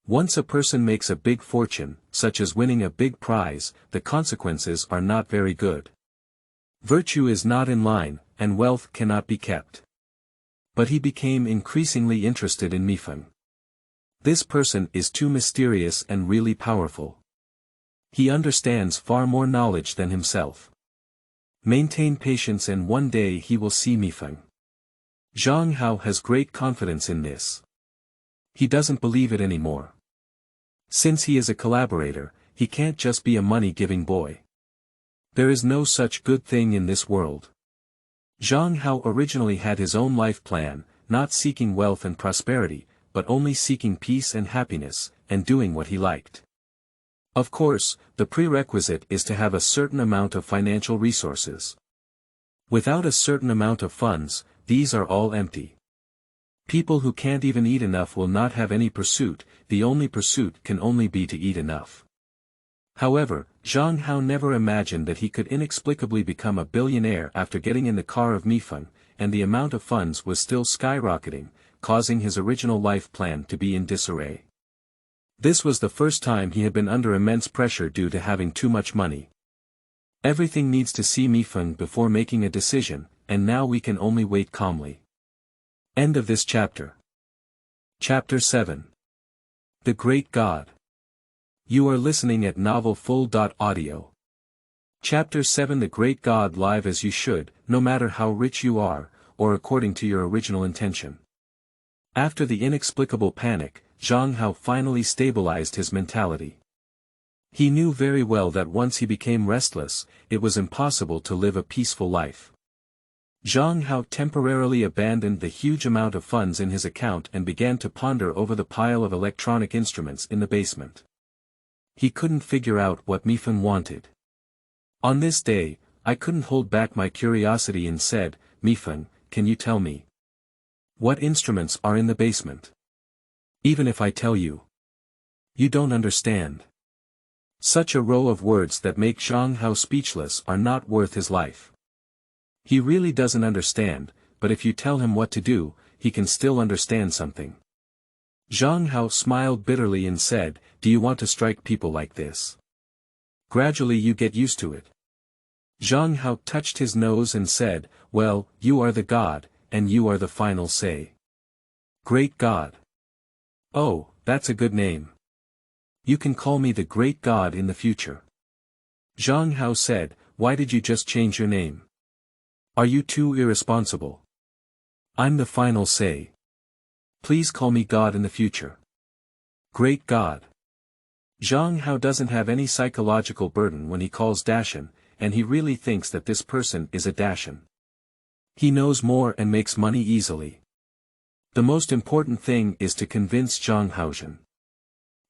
Once a person makes a big fortune, such as winning a big prize, the consequences are not very good. Virtue is not in line, and wealth cannot be kept. But he became increasingly interested in Mifeng. This person is too mysterious and really powerful. He understands far more knowledge than himself. Maintain patience and one day he will see Mifeng. Zhang Hao has great confidence in this. He doesn't believe it anymore. Since he is a collaborator, he can't just be a money-giving boy. There is no such good thing in this world. Zhang Hao originally had his own life plan, not seeking wealth and prosperity, but only seeking peace and happiness, and doing what he liked. Of course, the prerequisite is to have a certain amount of financial resources. Without a certain amount of funds, these are all empty. People who can't even eat enough will not have any pursuit, the only pursuit can only be to eat enough. However, Zhang Hao never imagined that he could inexplicably become a billionaire after getting in the car of Mifeng, and the amount of funds was still skyrocketing, causing his original life plan to be in disarray. This was the first time he had been under immense pressure due to having too much money. Everything needs to see Mifeng before making a decision, and now we can only wait calmly. End of this chapter. Chapter 7. The Great God. You are listening at novelfull.audio. Chapter 7. The Great God. Live as you should, no matter how rich you are, or according to your original intention. After the inexplicable panic, Zhang Hao finally stabilized his mentality. He knew very well that once he became restless, it was impossible to live a peaceful life. Zhang Hao temporarily abandoned the huge amount of funds in his account and began to ponder over the pile of electronic instruments in the basement. He couldn't figure out what Mifeng wanted. On this day, I couldn't hold back my curiosity and said, "Mifeng, can you tell me what instruments are in the basement? Even if I tell you, you don't understand." Such a row of words that make Zhang Hao speechless are not worth his life. He really doesn't understand, but if you tell him what to do, he can still understand something. Zhang Hao smiled bitterly and said, "Do you want to strike people like this? Gradually you get used to it." Zhang Hao touched his nose and said, "Well, you are the God, and you are the final say." Great God. Oh, that's a good name. You can call me the Great God in the future. Zhang Hao said, "Why did you just change your name? Are you too irresponsible? I'm the final say. Please call me God in the future." Great God. Zhang Hao doesn't have any psychological burden when he calls Dashan, and he really thinks that this person is a Dashan. He knows more and makes money easily. The most important thing is to convince Zhang Haozhen.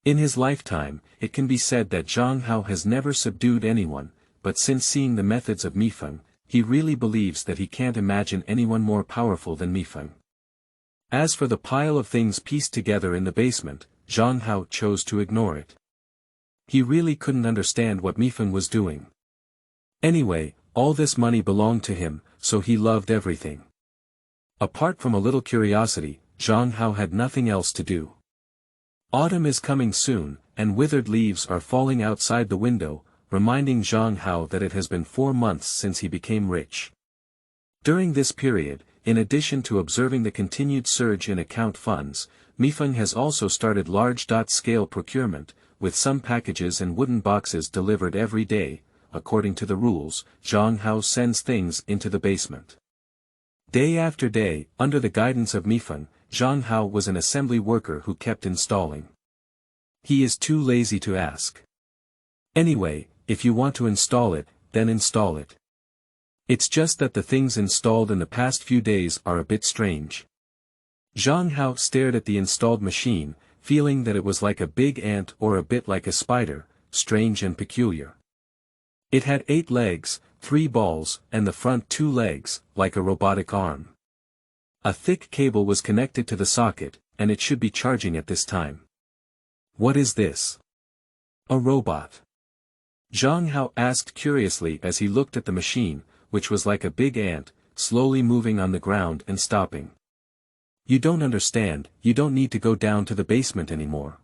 In his lifetime, it can be said that Zhang Hao has never subdued anyone, but since seeing the methods of Mifeng, he really believes that he can't imagine anyone more powerful than Mifeng. As for the pile of things pieced together in the basement, Zhang Hao chose to ignore it. He really couldn't understand what Mifeng was doing. Anyway, all this money belonged to him, so he loved everything. Apart from a little curiosity, Zhang Hao had nothing else to do. Autumn is coming soon, and withered leaves are falling outside the window, reminding Zhang Hao that it has been 4 months since he became rich. During this period, in addition to observing the continued surge in account funds, Mifeng has also started large-scale procurement, with some packages and wooden boxes delivered every day. According to the rules, Zhang Hao sends things into the basement. Day after day, under the guidance of Mifeng, Zhang Hao was an assembly worker who kept installing. He is too lazy to ask. Anyway, if you want to install it, then install it. It's just that the things installed in the past few days are a bit strange. Zhang Hao stared at the installed machine, feeling that it was like a big ant or a bit like a spider, strange and peculiar. It had 8 legs, 3 balls, and the front 2 legs, like a robotic arm. A thick cable was connected to the socket, and it should be charging at this time. What is this? A robot. Zhang Hao asked curiously as he looked at the machine, which was like a big ant, slowly moving on the ground and stopping. You don't understand, you don't need to go down to the basement anymore.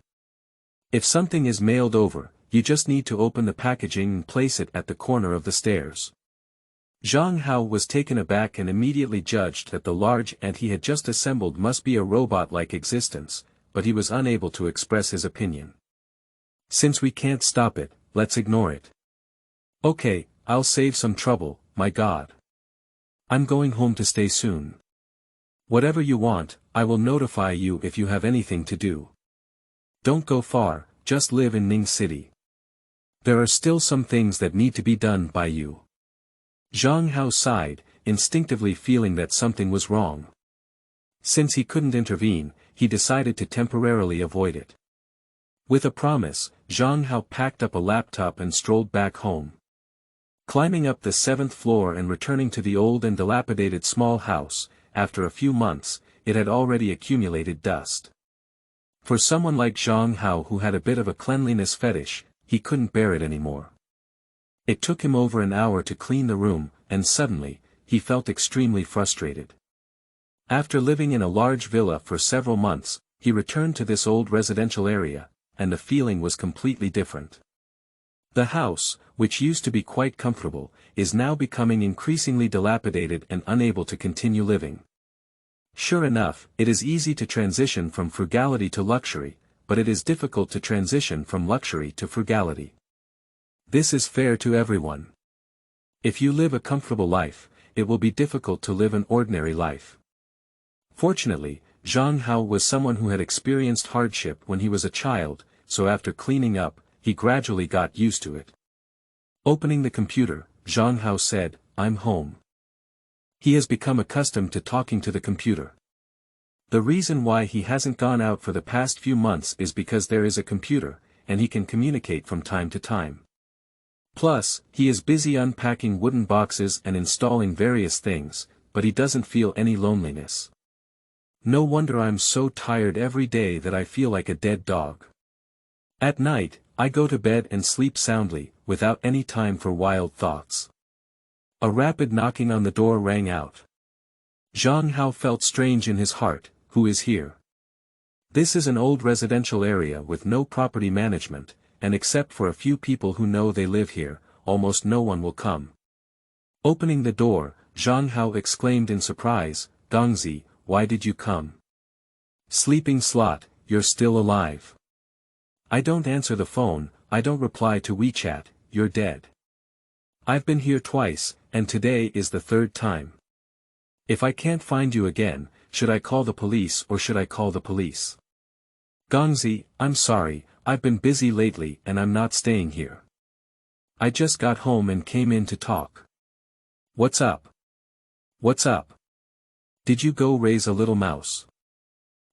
If something is mailed over, you just need to open the packaging and place it at the corner of the stairs. Zhang Hao was taken aback and immediately judged that the large ant he had just assembled must be a robot-like existence, but he was unable to express his opinion. Since we can't stop it, let's ignore it. Okay, I'll save some trouble, my god. I'm going home to stay soon. Whatever you want, I will notify you if you have anything to do. Don't go far, just live in Ning City. There are still some things that need to be done by you. Zhang Hao sighed, instinctively feeling that something was wrong. Since he couldn't intervene, he decided to temporarily avoid it. With a promise, Zhang Hao packed up a laptop and strolled back home. Climbing up the 7th floor and returning to the old and dilapidated small house, after a few months, it had already accumulated dust. For someone like Zhang Hao who had a bit of a cleanliness fetish, he couldn't bear it anymore. It took him over an hour to clean the room, and suddenly, he felt extremely frustrated. After living in a large villa for several months, he returned to this old residential area, and the feeling was completely different. The house, which used to be quite comfortable, is now becoming increasingly dilapidated and unable to continue living. Sure enough, it is easy to transition from frugality to luxury, but it is difficult to transition from luxury to frugality. This is fair to everyone. If you live a comfortable life, it will be difficult to live an ordinary life. Fortunately, Zhang Hao was someone who had experienced hardship when he was a child, so after cleaning up, he gradually got used to it. Opening the computer, Zhang Hao said, "I'm home." He has become accustomed to talking to the computer. The reason why he hasn't gone out for the past few months is because there is a computer, and he can communicate from time to time. Plus, he is busy unpacking wooden boxes and installing various things, but he doesn't feel any loneliness. No wonder I'm so tired every day that I feel like a dead dog. At night, I go to bed and sleep soundly, without any time for wild thoughts. A rapid knocking on the door rang out. Zhang Hao felt strange in his heart. Who is here? This is an old residential area with no property management, and except for a few people who know they live here, almost no one will come. Opening the door, Zhang Hao exclaimed in surprise, "Gongzi, why did you come? Sleeping slot, you're still alive. I don't answer the phone, I don't reply to WeChat, you're dead. I've been here twice, and today is the 3rd time. If I can't find you again, should I call the police or should I call the police? Gongzi, I'm sorry, I've been busy lately and I'm not staying here. I just got home and came in to talk. What's up? What's up? Did you go raise a little mouse?"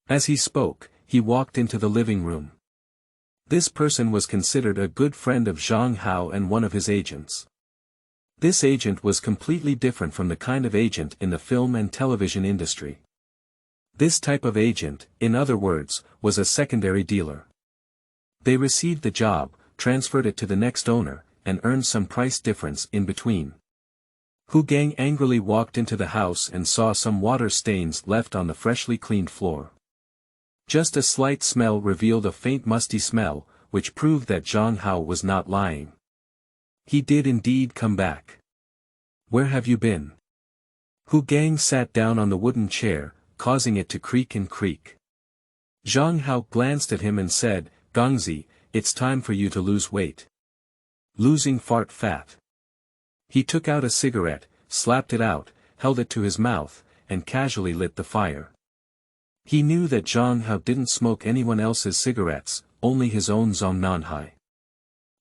As he spoke, he walked into the living room. This person was considered a good friend of Zhang Hao and one of his agents. This agent was completely different from the kind of agent in the film and television industry. This type of agent, in other words, was a secondary dealer. They received the job, transferred it to the next owner, and earned some price difference in between. Hu Gang angrily walked into the house and saw some water stains left on the freshly cleaned floor. Just a slight smell revealed a faint musty smell, which proved that Zhang Hao was not lying. He did indeed come back. "Where have you been?" Hu Gang sat down on the wooden chair, causing it to creak and creak. Zhang Hao glanced at him and said, "Gongzi, it's time for you to lose weight. Losing fat." He took out a cigarette, slapped it out, held it to his mouth, and casually lit the fire. He knew that Zhang Hao didn't smoke anyone else's cigarettes, only his own Zongnanhai.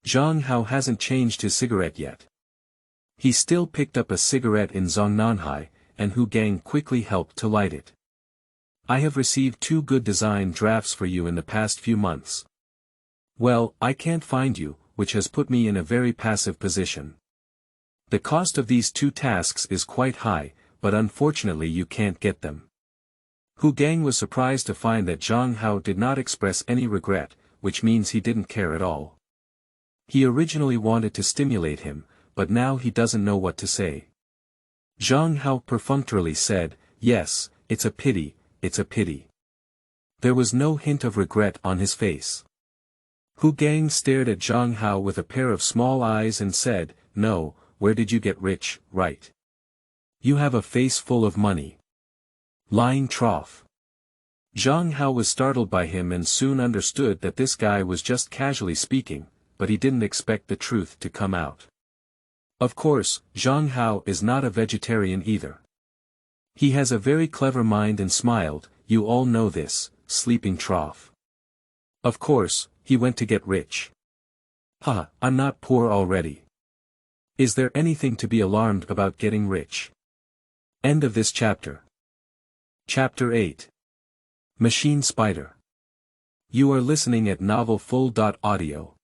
Zhang Hao hasn't changed his cigarette yet. He still picked up a cigarette in Zongnanhai, and Hu Gang quickly helped to light it. "I have received 2 good design drafts for you in the past few months. Well, I can't find you, which has put me in a very passive position. The cost of these two tasks is quite high, but unfortunately you can't get them. Hu Gang was surprised to find that Zhang Hao did not express any regret, which means he didn't care at all. He originally wanted to stimulate him, but now he doesn't know what to say. Zhang Hao perfunctorily said, "Yes, it's a pity, it's a pity." There was no hint of regret on his face. Hu Gang stared at Zhang Hao with a pair of small eyes and said, "No, where did you get rich, right? You have a face full of money. Lying trough." Zhang Hao was startled by him and soon understood that this guy was just casually speaking, but he didn't expect the truth to come out. Of course, Zhang Hao is not a vegetarian either. He has a very clever mind and smiled, "You all know this, sleeping trough. Of course, he went to get rich. Ha, I'm not poor already. Is there anything to be alarmed about getting rich?" End of this chapter. Chapter 8. Machine Spider. You are listening at novelfull.audio.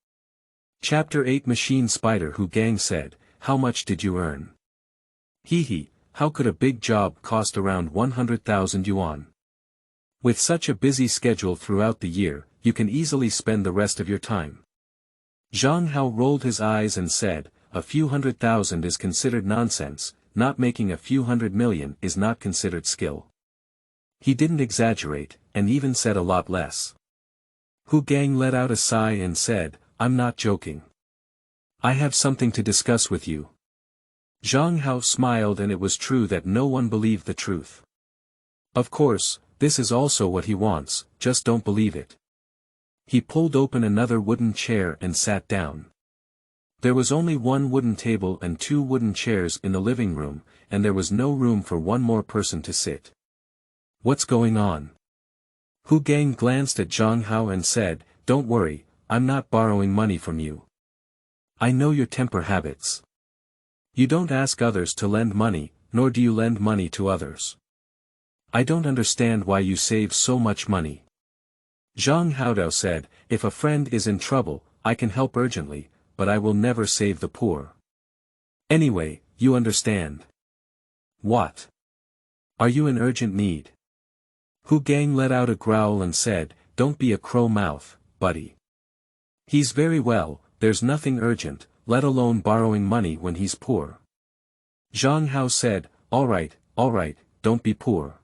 Chapter 8 Machine Spider. Hu Gang said, "How much did you earn?" He, how could a big job cost around 100,000 yuan? With such a busy schedule throughout the year, you can easily spend the rest of your time. Zhang Hao rolled his eyes and said, "A few 100,000 is considered nonsense, not making a few 100 million is not considered skill." He didn't exaggerate, and even said a lot less. Hu Gang let out a sigh and said, "I'm not joking. I have something to discuss with you." Zhang Hao smiled, and it was true that no one believed the truth. Of course, this is also what he wants, just don't believe it. He pulled open another wooden chair and sat down. There was only one wooden table and two wooden chairs in the living room, and there was no room for one more person to sit. What's going on? Hu Gang glanced at Zhang Hao and said, "Don't worry, I'm not borrowing money from you. I know your temper habits. You don't ask others to lend money, nor do you lend money to others. I don't understand why you save so much money." Zhang Hao said, "If a friend is in trouble, I can help urgently, but I will never save the poor. Anyway, you understand." "What? Are you in urgent need?" Hu Gang let out a growl and said, "Don't be a crow mouth, buddy. He's very well, there's nothing urgent, let alone borrowing money when he's poor." Zhang Hao said, all right, don't be poor.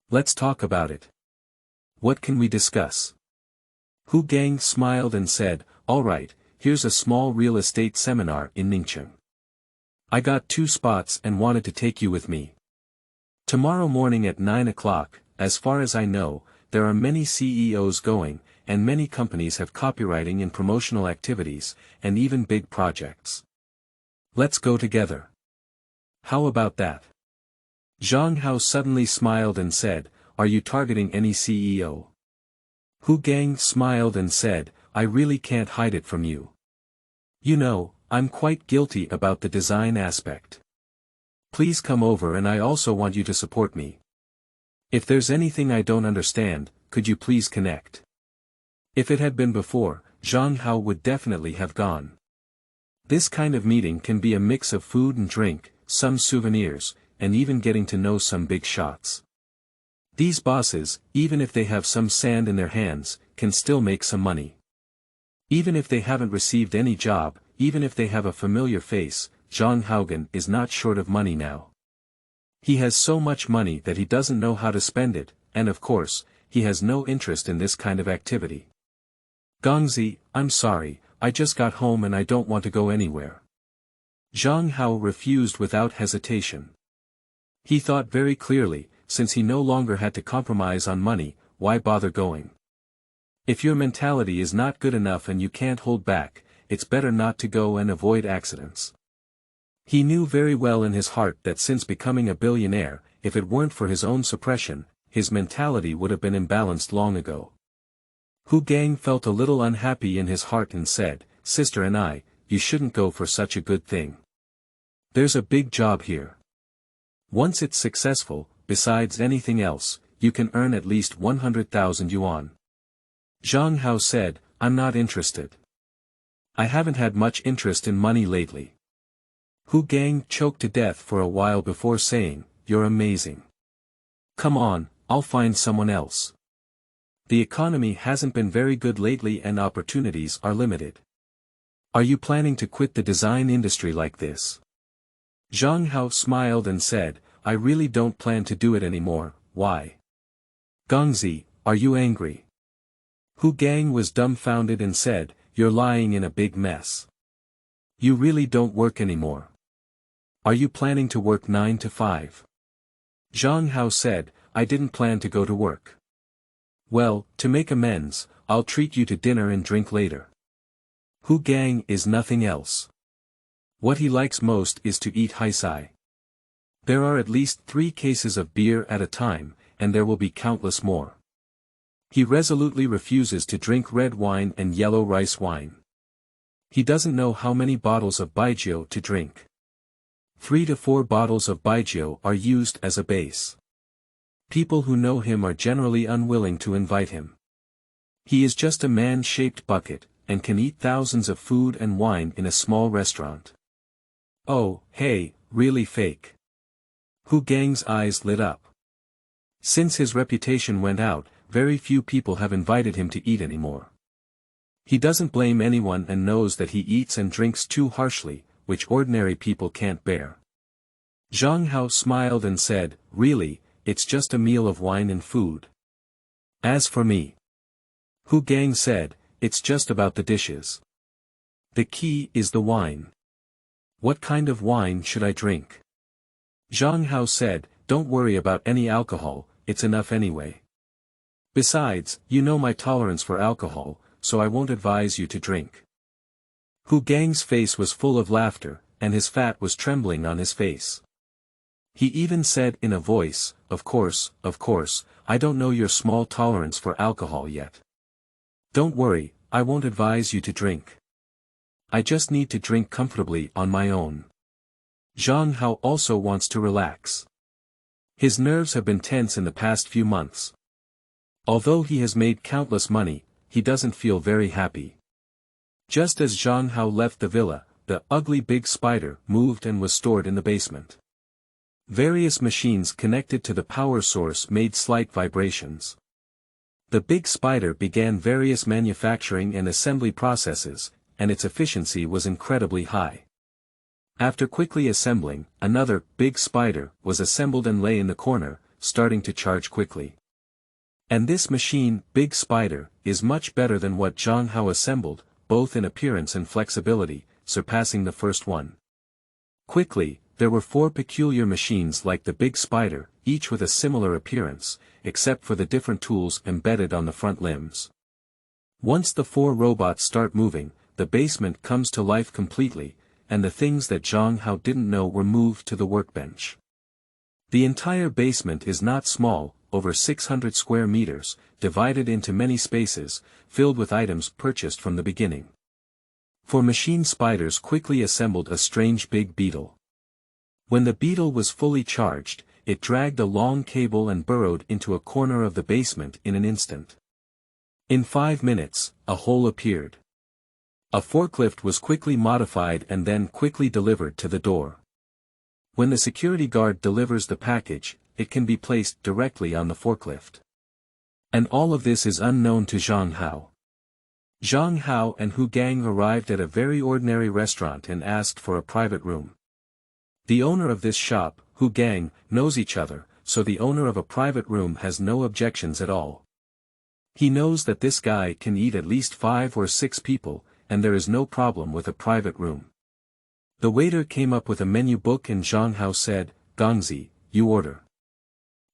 Let's talk about it. What can we discuss?" Hu Gang smiled and said, "All right, here's a small real estate seminar in Ningcheng. I got 2 spots and wanted to take you with me. Tomorrow morning at 9 o'clock, as far as I know, there are many CEOs going, and many companies have copywriting and promotional activities, and even big projects. Let's go together. How about that?" Zhang Hao suddenly smiled and said, "Are you targeting any CEO?" Hu Gang smiled and said, "I really can't hide it from you. You know, I'm quite guilty about the design aspect. Please come over, and I also want you to support me. If there's anything I don't understand, could you please connect?" If it had been before, Zhang Hao would definitely have gone. This kind of meeting can be a mix of food and drink, some souvenirs, and even getting to know some big shots. These bosses, even if they have some sand in their hands, can still make some money. Even if they haven't received any job, even if they have a familiar face, Zhang Haogan is not short of money now. He has so much money that he doesn't know how to spend it, and of course, he has no interest in this kind of activity. "Gongzi, I'm sorry, I just got home and I don't want to go anywhere." Zhang Hao refused without hesitation. He thought very clearly, since he no longer had to compromise on money, why bother going? If your mentality is not good enough and you can't hold back, it's better not to go and avoid accidents. He knew very well in his heart that since becoming a billionaire, if it weren't for his own suppression, his mentality would have been imbalanced long ago. Hu Gang felt a little unhappy in his heart and said, "Sister and I, you shouldn't go for such a good thing. There's a big job here. Once it's successful, besides anything else, you can earn at least 100,000 yuan. Zhang Hao said, "I'm not interested. I haven't had much interest in money lately. Hu Gang choked to death for a while before saying, "You're amazing. Come on, I'll find someone else. The economy hasn't been very good lately and opportunities are limited. Are you planning to quit the design industry like this?" Zhang Hao smiled and said, "I really don't plan to do it anymore. Why? Gongzi, are you angry?" Hu Gang was dumbfounded and said, "You're lying in a big mess. You really don't work anymore. Are you planning to work 9 to 5? Zhang Hao said, "I didn't plan to go to work. Well, to make amends, I'll treat you to dinner and drink later." Hu Gang is nothing else. What he likes most is to eat haisai. There are at least 3 cases of beer at a time, and there will be countless more. He resolutely refuses to drink red wine and yellow rice wine. He doesn't know how many bottles of baijiu to drink. 3 to 4 bottles of baijiu are used as a base. People who know him are generally unwilling to invite him. He is just a man-shaped bucket, and can eat thousands of food and wine in a small restaurant. Oh, hey, really fake. Hu Gang's eyes lit up. Since his reputation went out, very few people have invited him to eat anymore. He doesn't blame anyone and knows that he eats and drinks too harshly, which ordinary people can't bear. Zhang Hao smiled and said, "Really, it's just a meal of wine and food. As for me," Hu Gang said, "it's just about the dishes. The key is the wine. What kind of wine should I drink?" Zhang Hao said, "Don't worry about any alcohol, it's enough anyway. Besides, you know my tolerance for alcohol, so I won't advise you to drink." Hu Gang's face was full of laughter, and his fat was trembling on his face. He even said in a voice, of course, I don't know your small tolerance for alcohol yet. Don't worry, I won't advise you to drink. I just need to drink comfortably on my own." Zhang Hao also wants to relax. His nerves have been tense in the past few months. Although he has made countless money, he doesn't feel very happy. Just as Zhang Hao left the villa, the ugly big spider moved and was stored in the basement. Various machines connected to the power source made slight vibrations. The big spider began various manufacturing and assembly processes, and its efficiency was incredibly high. After quickly assembling, another big spider was assembled and lay in the corner, starting to charge quickly. And this machine, Big Spider, is much better than what Zhang Hao assembled, both in appearance and flexibility, surpassing the first one. Quickly, there were 4 peculiar machines like the Big Spider, each with a similar appearance, except for the different tools embedded on the front limbs. Once the 4 robots start moving, the basement comes to life completely, and the things that Zhang Hao didn't know were moved to the workbench. The entire basement is not small, over 600 square meters, divided into many spaces, filled with items purchased from the beginning. 4 machine spiders quickly assembled a strange big beetle. When the beetle was fully charged, it dragged a long cable and burrowed into a corner of the basement in an instant. In 5 minutes, a hole appeared. A forklift was quickly modified and then quickly delivered to the door. When the security guard delivers the package, it can be placed directly on the forklift. And all of this is unknown to Zhang Hao. Zhang Hao and Hu Gang arrived at a very ordinary restaurant and asked for a private room. The owner of this shop, Hu Gang, knows each other, so the owner of a private room has no objections at all. He knows that this guy can eat at least 5 or 6 people, and there is no problem with a private room. The waiter came up with a menu book and Zhang Hao said, "Gongzi, you order."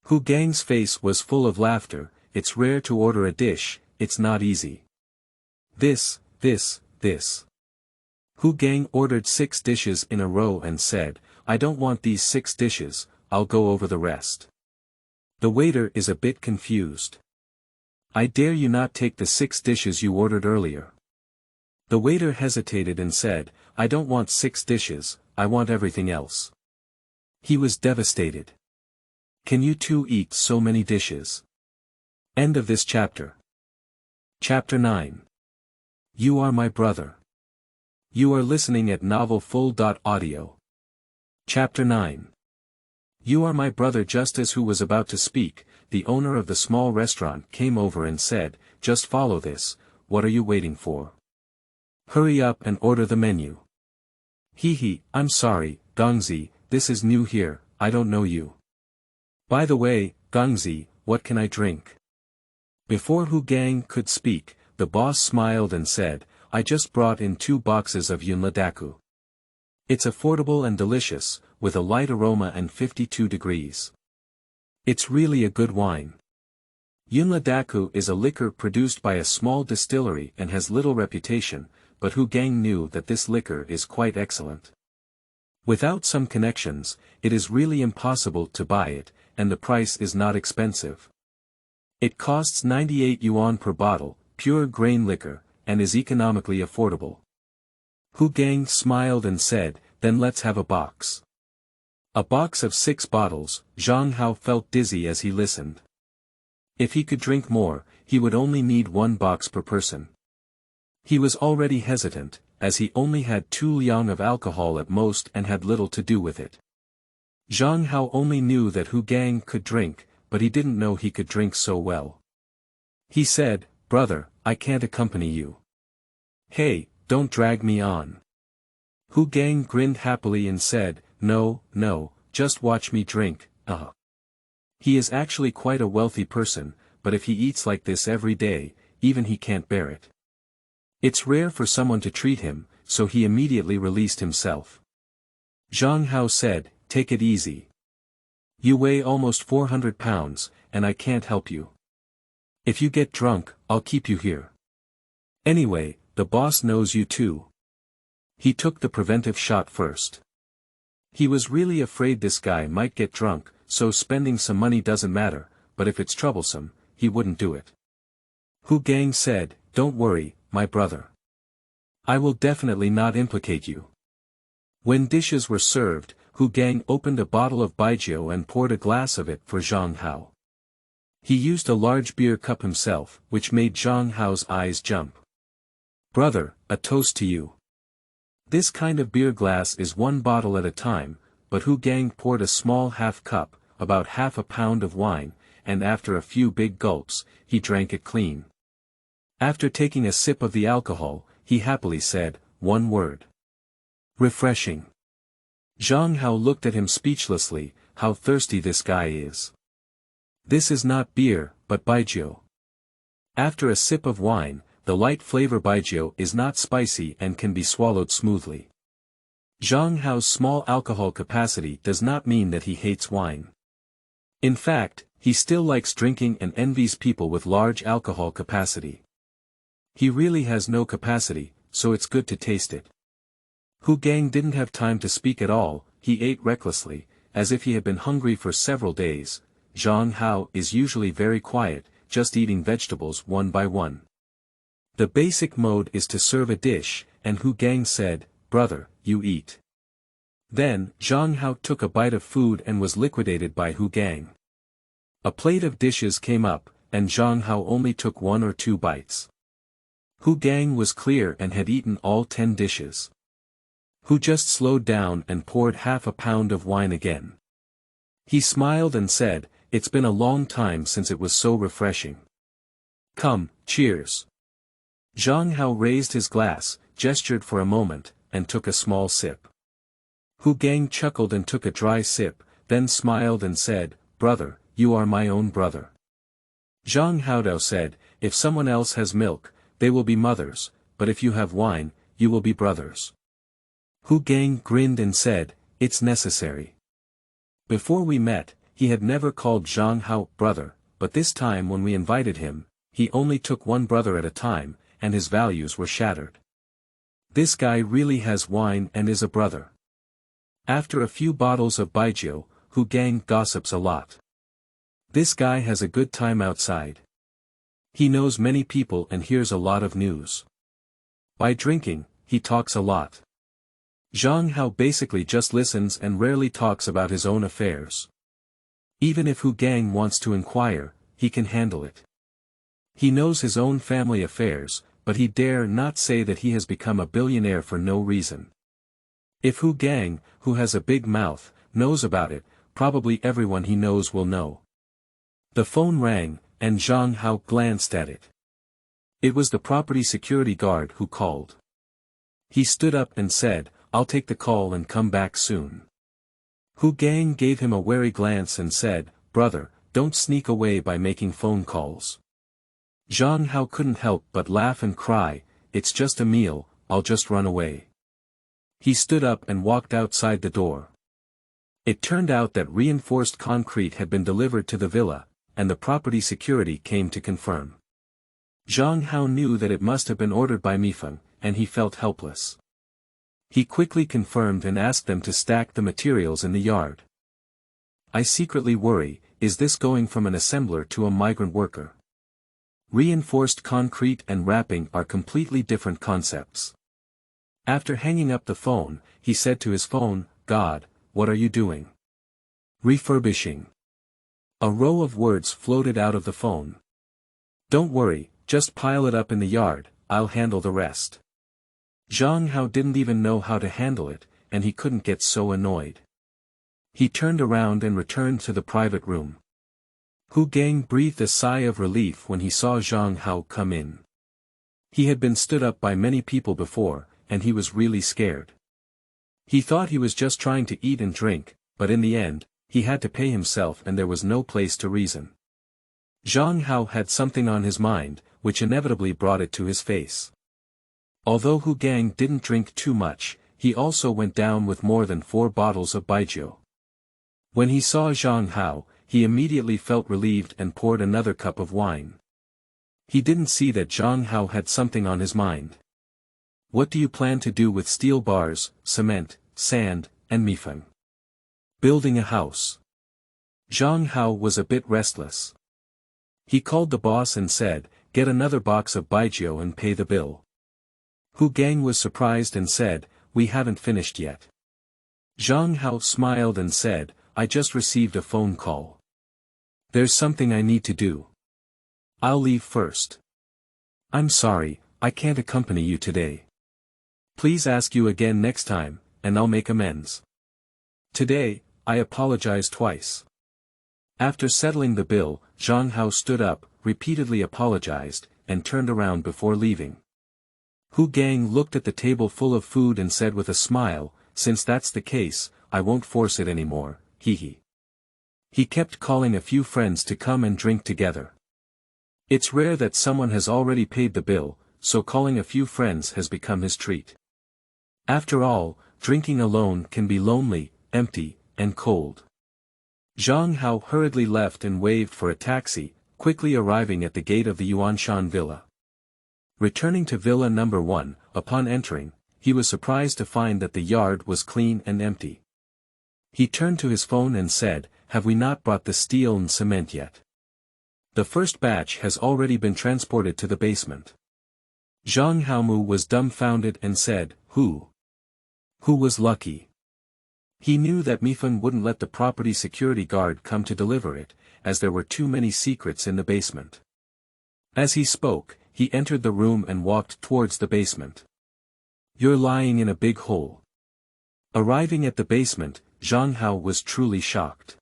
Hu Gang's face was full of laughter. "It's rare to order a dish, it's not easy. This. Hu Gang ordered 6 dishes in a row and said, "I don't want these 6 dishes, I'll go over the rest." The waiter is a bit confused. "I dare you not take the 6 dishes you ordered earlier." The waiter hesitated and said, "I don't want 6 dishes, I want everything else." He was devastated. Can you two eat so many dishes? End of this chapter. Chapter 9. You are my brother. You are listening at novelfull.audio. Chapter 9. You are my brother. Just as Hu was about to speak, the owner of the small restaurant came over and said, just follow this, what are you waiting for? Hurry up and order the menu. Hihi, I'm sorry, Gongzi, this is new here, I don't know you. By the way, Gongzi, what can I drink? Before Hu Gang could speak, the boss smiled and said, I just brought in 2 boxes of Yunladaku. It's affordable and delicious, with a light aroma and 52 degrees. It's really a good wine. Yunladaku is a liquor produced by a small distillery and has little reputation, but Hu Gang knew that this liquor is quite excellent. Without some connections, it is really impossible to buy it, and the price is not expensive. It costs 98 yuan per bottle, pure grain liquor, and is economically affordable. Hu Gang smiled and said, then let's have a box. A box of 6 bottles. Zhang Hao felt dizzy as he listened. If he could drink more, he would only need 1 box per person. He was already hesitant, as he only had 2 liang of alcohol at most and had little to do with it. Zhang Hao only knew that Hu Gang could drink, but he didn't know he could drink so well. He said, brother, I can't accompany you. Hey, don't drag me on. Hu Gang grinned happily and said, no, just watch me drink, He is actually quite a wealthy person, but if he eats like this every day, even he can't bear it. It's rare for someone to treat him, so he immediately released himself. Zhang Hao said, take it easy. You weigh almost 400 pounds, and I can't help you. If you get drunk, I'll keep you here. Anyway, the boss knows you too. He took the preventive shot first. He was really afraid this guy might get drunk, so spending some money doesn't matter, but if it's troublesome, he wouldn't do it. Hu Gang said, don't worry, my brother. I will definitely not implicate you. When dishes were served, Hu Gang opened a bottle of baijiu and poured a glass of it for Zhang Hao. He used a large beer cup himself, which made Zhang Hao's eyes jump. Brother, a toast to you. This kind of beer glass is 1 bottle at a time, but Hu Gang poured a small half cup, about half a pound of wine, and after a few big gulps, he drank it clean. After taking a sip of the alcohol, he happily said, 1 word. Refreshing. Zhang Hao looked at him speechlessly, how thirsty this guy is. This is not beer, but baijiu. After a sip of wine, the light flavor baijiu is not spicy and can be swallowed smoothly. Zhang Hao's small alcohol capacity does not mean that he hates wine. In fact, he still likes drinking and envies people with large alcohol capacity. He really has no capacity, so it's good to taste it. Hu Gang didn't have time to speak at all, he ate recklessly, as if he had been hungry for several days. Zhang Hao is usually very quiet, just eating vegetables one by one. The basic mode is to serve a dish, and Hu Gang said, brother, you eat. Then, Zhang Hao took a bite of food and was liquidated by Hu Gang. A plate of dishes came up, and Zhang Hao only took 1 or 2 bites. Hu Gang was clear and had eaten all 10 dishes. Hu just slowed down and poured half a pound of wine again. He smiled and said, it's been a long time since it was so refreshing. Come, cheers. Zhang Hao raised his glass, gestured for a moment, and took a small sip. Hu Gang chuckled and took a dry sip, then smiled and said, brother, you are my own brother. Zhang Hao said, if someone else has milk, they will be mothers, but if you have wine, you will be brothers. Hu Gang grinned and said, it's necessary. Before we met, he had never called Zhang Hao brother, but this time when we invited him, he only took 1 brother at a time, and his values were shattered. This guy really has wine and is a brother. After a few bottles of baijiu, Hu Gang gossips a lot. This guy has a good time outside. He knows many people and hears a lot of news. By drinking, he talks a lot. Zhang Hao basically just listens and rarely talks about his own affairs. Even if Hu Gang wants to inquire, he can handle it. He knows his own family affairs, but he dare not say that he has become a billionaire for no reason. If Hu Gang, who has a big mouth, knows about it, probably everyone he knows will know. The phone rang, and Zhang Hao glanced at it. It was the property security guard who called. He stood up and said, "I'll take the call and come back soon." Hu Gang gave him a wary glance and said, "Brother, don't sneak away by making phone calls." Zhang Hao couldn't help but laugh and cry, "It's just a meal, I'll just run away." He stood up and walked outside the door. It turned out that reinforced concrete had been delivered to the villa, and the property security came to confirm. Zhang Hao knew that it must have been ordered by Mifeng, and he felt helpless. He quickly confirmed and asked them to stack the materials in the yard. "I secretly worry, is this going from an assembler to a migrant worker? Reinforced concrete and wrapping are completely different concepts." After hanging up the phone, he said to his phone, "God, what are you doing?" "Refurbishing." A row of words floated out of the phone. "Don't worry, just pile it up in the yard, I'll handle the rest." Zhang Hao didn't even know how to handle it, and he couldn't get so annoyed. He turned around and returned to the private room. Hu Gang breathed a sigh of relief when he saw Zhang Hao come in. He had been stood up by many people before, and he was really scared. He thought he was just trying to eat and drink, but in the end, he had to pay himself and there was no place to reason. Zhang Hao had something on his mind, which inevitably brought it to his face. Although Hu Gang didn't drink too much, he also went down with more than 4 bottles of baijiu. When he saw Zhang Hao, he immediately felt relieved and poured another cup of wine. He didn't see that Zhang Hao had something on his mind. "What do you plan to do with steel bars, cement, sand, and mifeng?" "Building a house." Zhang Hao was a bit restless. He called the boss and said, "Get another box of baijiu and pay the bill." Hu Gang was surprised and said, "We haven't finished yet." Zhang Hao smiled and said, "I just received a phone call. There's something I need to do. I'll leave first." "I'm sorry, I can't accompany you today. Please ask you again next time, and I'll make amends. Today, I apologize twice." After settling the bill, Zhang Hao stood up, repeatedly apologized, and turned around before leaving. Hu Gang looked at the table full of food and said with a smile, "Since that's the case, I won't force it anymore, hee." He kept calling a few friends to come and drink together. It's rare that someone has already paid the bill, so calling a few friends has become his treat. After all, drinking alone can be lonely, empty, and cold. Zhang Hao hurriedly left and waved for a taxi, quickly arriving at the gate of the Yuanshan villa. Returning to Villa number 1, upon entering, he was surprised to find that the yard was clean and empty. He turned to his phone and said, "Have we not brought the steel and cement yet?" "The first batch has already been transported to the basement." Zhang Haomu was dumbfounded and said, Who was lucky?" He knew that Mifeng wouldn't let the property security guard come to deliver it, as there were too many secrets in the basement. As he spoke, he entered the room and walked towards the basement. "You're lying in a big hole." Arriving at the basement, Zhang Hao was truly shocked.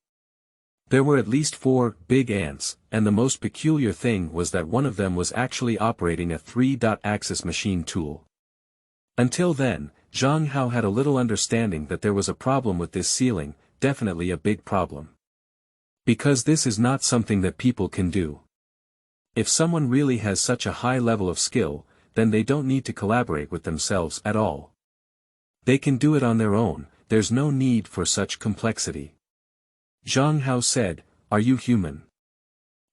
There were at least 4 big ants, and the most peculiar thing was that one of them was actually operating a 3-axis machine tool. Until then, Zhang Hao had a little understanding that there was a problem with this ceiling, definitely a big problem. Because this is not something that people can do. If someone really has such a high level of skill, then they don't need to collaborate with themselves at all. They can do it on their own, there's no need for such complexity. Zhang Hao said, "Are you human?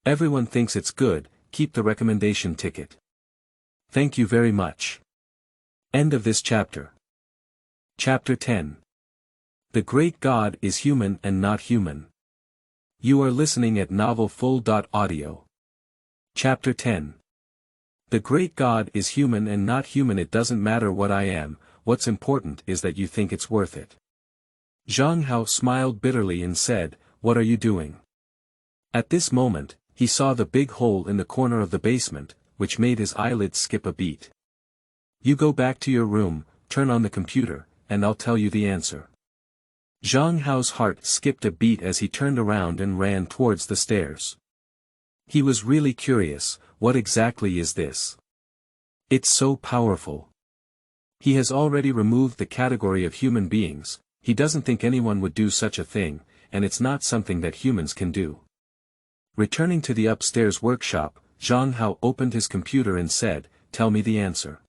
Everyone thinks it's good, keep the recommendation ticket. Thank you very much." End of this chapter. Chapter 10. The Great God is Human and Not Human. You are listening at novelfull.audio. Chapter 10. The Great God is Human and Not Human. It doesn't matter what I am, what's important is that you think it's worth it. Zhang Hao smiled bitterly and said, "What are you doing?" At this moment, he saw the big hole in the corner of the basement, which made his eyelids skip a beat. "You go back to your room, turn on the computer, and I'll tell you the answer. Zhang Hao's heart skipped a beat as he turned around and ran towards the stairs. He was really curious, what exactly is this? It's so powerful. He has already removed the category of human beings, he doesn't think anyone would do such a thing, and it's not something that humans can do. Returning to the upstairs workshop, Zhang Hao opened his computer and said, "Tell me the answer."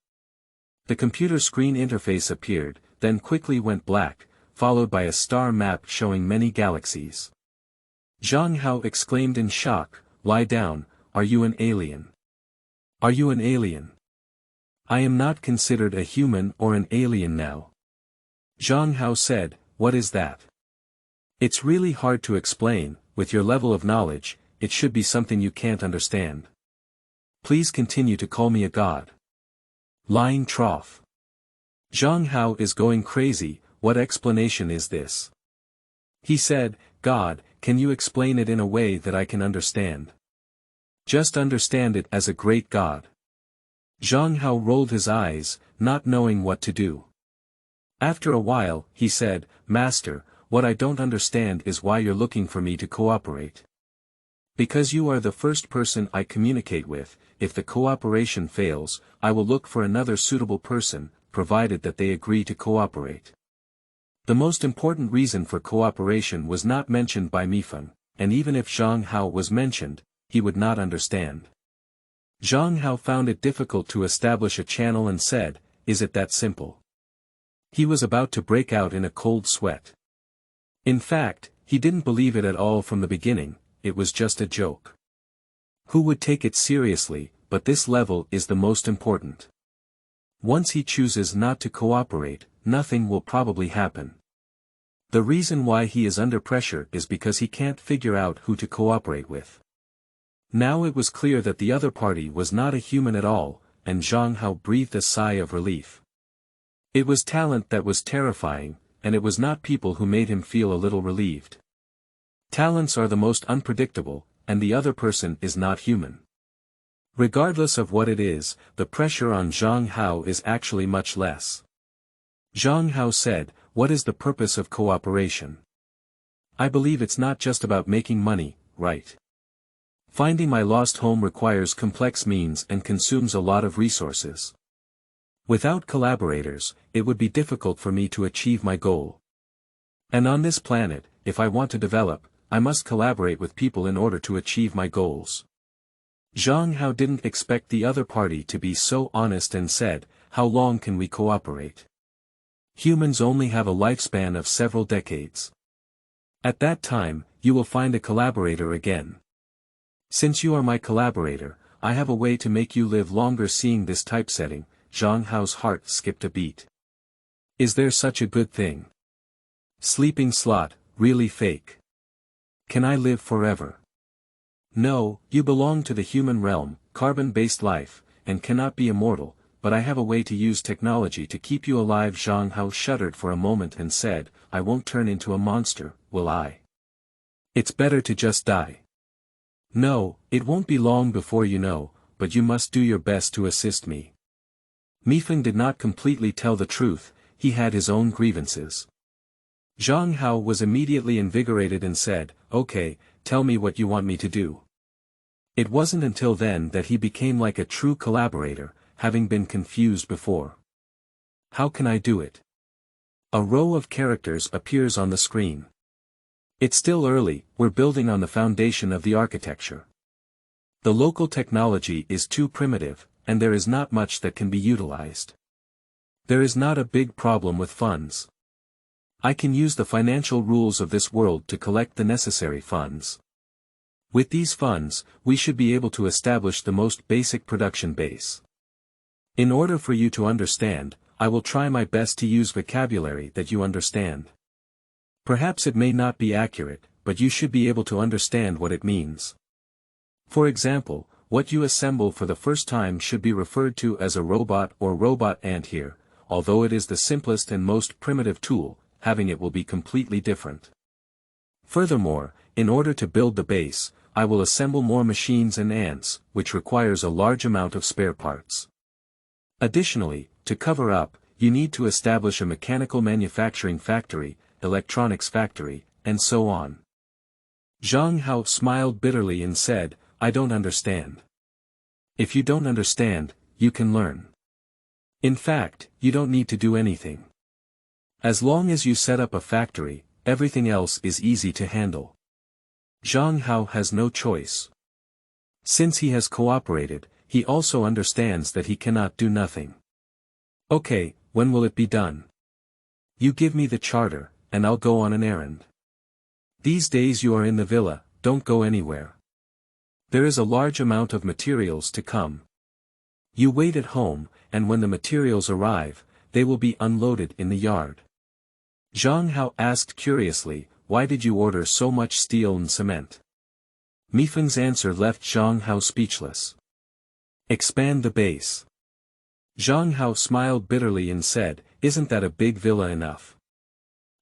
The computer screen interface appeared, then quickly went black, followed by a star map showing many galaxies. Zhang Hao exclaimed in shock, "Lie down, are you an alien? Are you an alien? I am not considered a human or an alien now." Zhang Hao said, "What is that?" "It's really hard to explain, with your level of knowledge, it should be something you can't understand. Please continue to call me a god." Lying trough. Zhang Hao is going crazy, what explanation is this? He said, "God, can you explain it in a way that I can understand? Just understand it as a great god." Zhang Hao rolled his eyes, not knowing what to do. After a while, he said, "Master, what I don't understand is why you're looking for me to cooperate. Because you are the first person I communicate with, if the cooperation fails, I will look for another suitable person, provided that they agree to cooperate." The most important reason for cooperation was not mentioned by Mifeng, and even if Zhang Hao was mentioned, he would not understand. Zhang Hao found it difficult to establish a channel and said, "Is it that simple?" He was about to break out in a cold sweat. In fact, he didn't believe it at all from the beginning, it was just a joke. Who would take it seriously, but this level is the most important. Once he chooses not to cooperate, nothing will probably happen. The reason why he is under pressure is because he can't figure out who to cooperate with. Now it was clear that the other party was not a human at all, and Zhang Hao breathed a sigh of relief. It was talent that was terrifying, and it was not people who made him feel a little relieved. Talents are the most unpredictable, and the other person is not human. Regardless of what it is, the pressure on Zhang Hao is actually much less. Zhang Hao said, "What is the purpose of cooperation? I believe it's not just about making money, right? Finding my lost home requires complex means and consumes a lot of resources. Without collaborators, it would be difficult for me to achieve my goal. And on this planet, if I want to develop, I must collaborate with people in order to achieve my goals." Zhang Hao didn't expect the other party to be so honest and said, "How long can we cooperate? Humans only have a lifespan of several decades. At that time, you will find a collaborator again. Since you are my collaborator, I have a way to make you live longer." Seeing this typesetting, Zhang Hao's heart skipped a beat. Is there such a good thing? Sleeping slot, really fake. Can I live forever? No, you belong to the human realm, carbon-based life, and cannot be immortal, but I have a way to use technology to keep you alive. Zhang Hao shuddered for a moment and said, "I won't turn into a monster, will I? It's better to just die." "No, it won't be long before you know, but you must do your best to assist me." Mifeng did not completely tell the truth, he had his own grievances. Zhang Hao was immediately invigorated and said, "Okay, tell me what you want me to do." It wasn't until then that he became like a true collaborator, having been confused before. "How can I do it?" A row of characters appears on the screen. "It's still early, we're building on the foundation of the architecture. The local technology is too primitive, and there is not much that can be utilized. There is not a big problem with funds. I can use the financial rules of this world to collect the necessary funds. With these funds, we should be able to establish the most basic production base. In order for you to understand, I will try my best to use vocabulary that you understand. Perhaps it may not be accurate, but you should be able to understand what it means. For example, what you assemble for the first time should be referred to as a robot or robot ant here, although it is the simplest and most primitive tool, having it will be completely different. Furthermore, in order to build the base, I will assemble more machines and ants, which requires a large amount of spare parts. Additionally, to cover up, you need to establish a mechanical manufacturing factory, electronics factory, and so on. Zhang Hao smiled bitterly and said, I don't understand. If you don't understand, you can learn. In fact, you don't need to do anything. As long as you set up a factory, everything else is easy to handle. Zhang Hao has no choice. Since he has cooperated, he also understands that he cannot do nothing. Okay, when will it be done? You give me the charter, and I'll go on an errand. These days you are in the villa, don't go anywhere. There is a large amount of materials to come. You wait at home, and when the materials arrive, they will be unloaded in the yard. Zhang Hao asked curiously, why did you order so much steel and cement? Mifeng's answer left Zhang Hao speechless. Expand the base. Zhang Hao smiled bitterly and said, isn't that a big villa enough?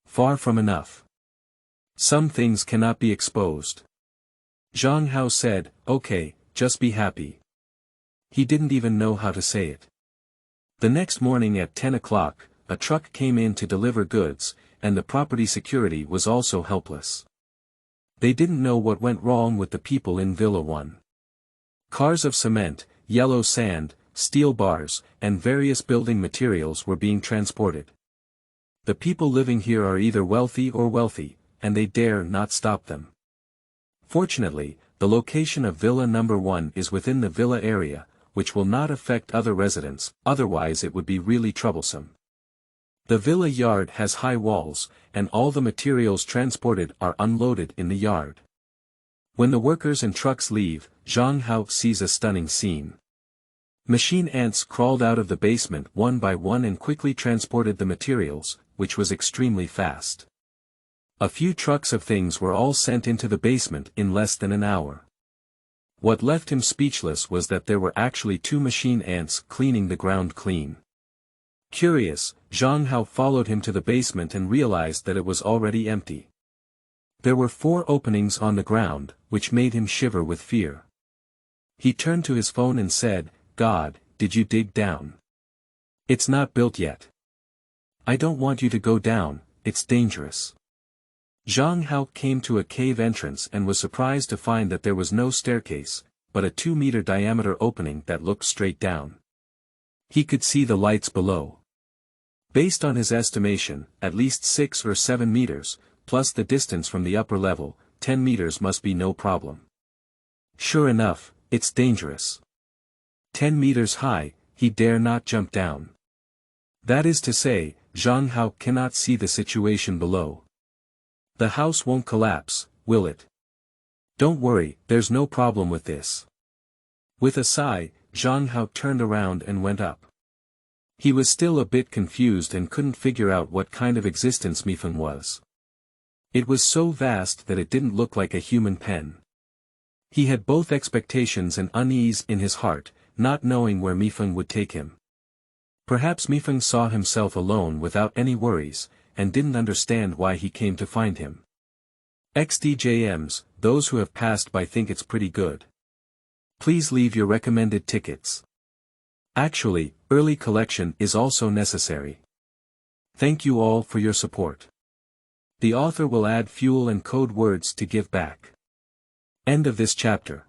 Far from enough. Some things cannot be exposed. Zhang Hao said, okay, just be happy. He didn't even know how to say it. The next morning at 10 o'clock, a truck came in to deliver goods, and the property security was also helpless. They didn't know what went wrong with the people in Villa 1. Cars of cement, yellow sand, steel bars, and various building materials were being transported. The people living here are either wealthy or wealthy, and they dare not stop them. Fortunately, the location of Villa number 1 is within the villa area, which will not affect other residents, otherwise it would be really troublesome. The villa yard has high walls, and all the materials transported are unloaded in the yard. When the workers and trucks leave, Zhang Hao sees a stunning scene. Machine ants crawled out of the basement one by one and quickly transported the materials, which was extremely fast. A few trucks of things were all sent into the basement in less than an hour. What left him speechless was that there were actually 2 machine ants cleaning the ground clean. Curious, Zhang Hao followed him to the basement and realized that it was already empty. There were 4 openings on the ground, which made him shiver with fear. He turned to his phone and said, God, did you dig down? It's not built yet. I don't want you to go down, it's dangerous. Zhang Hao came to a cave entrance and was surprised to find that there was no staircase, but a 2-meter diameter opening that looked straight down. He could see the lights below. Based on his estimation, at least 6 or 7 meters, plus the distance from the upper level, 10 meters must be no problem. Sure enough, it's dangerous. 10 meters high, he dare not jump down. That is to say, Zhang Hao cannot see the situation below. The house won't collapse, will it? Don't worry, there's no problem with this. With a sigh, Zhang Hao turned around and went up. He was still a bit confused and couldn't figure out what kind of existence Mifeng was. It was so vast that it didn't look like a human pen. He had both expectations and unease in his heart, not knowing where Mifeng would take him. Perhaps Mifeng saw himself alone without any worries, and didn't understand why he came to find him. XDJMs, those who have passed by think it's pretty good. Please leave your recommended tickets. Actually, early collection is also necessary. Thank you all for your support. The author will add fuel and code words to give back. End of this chapter.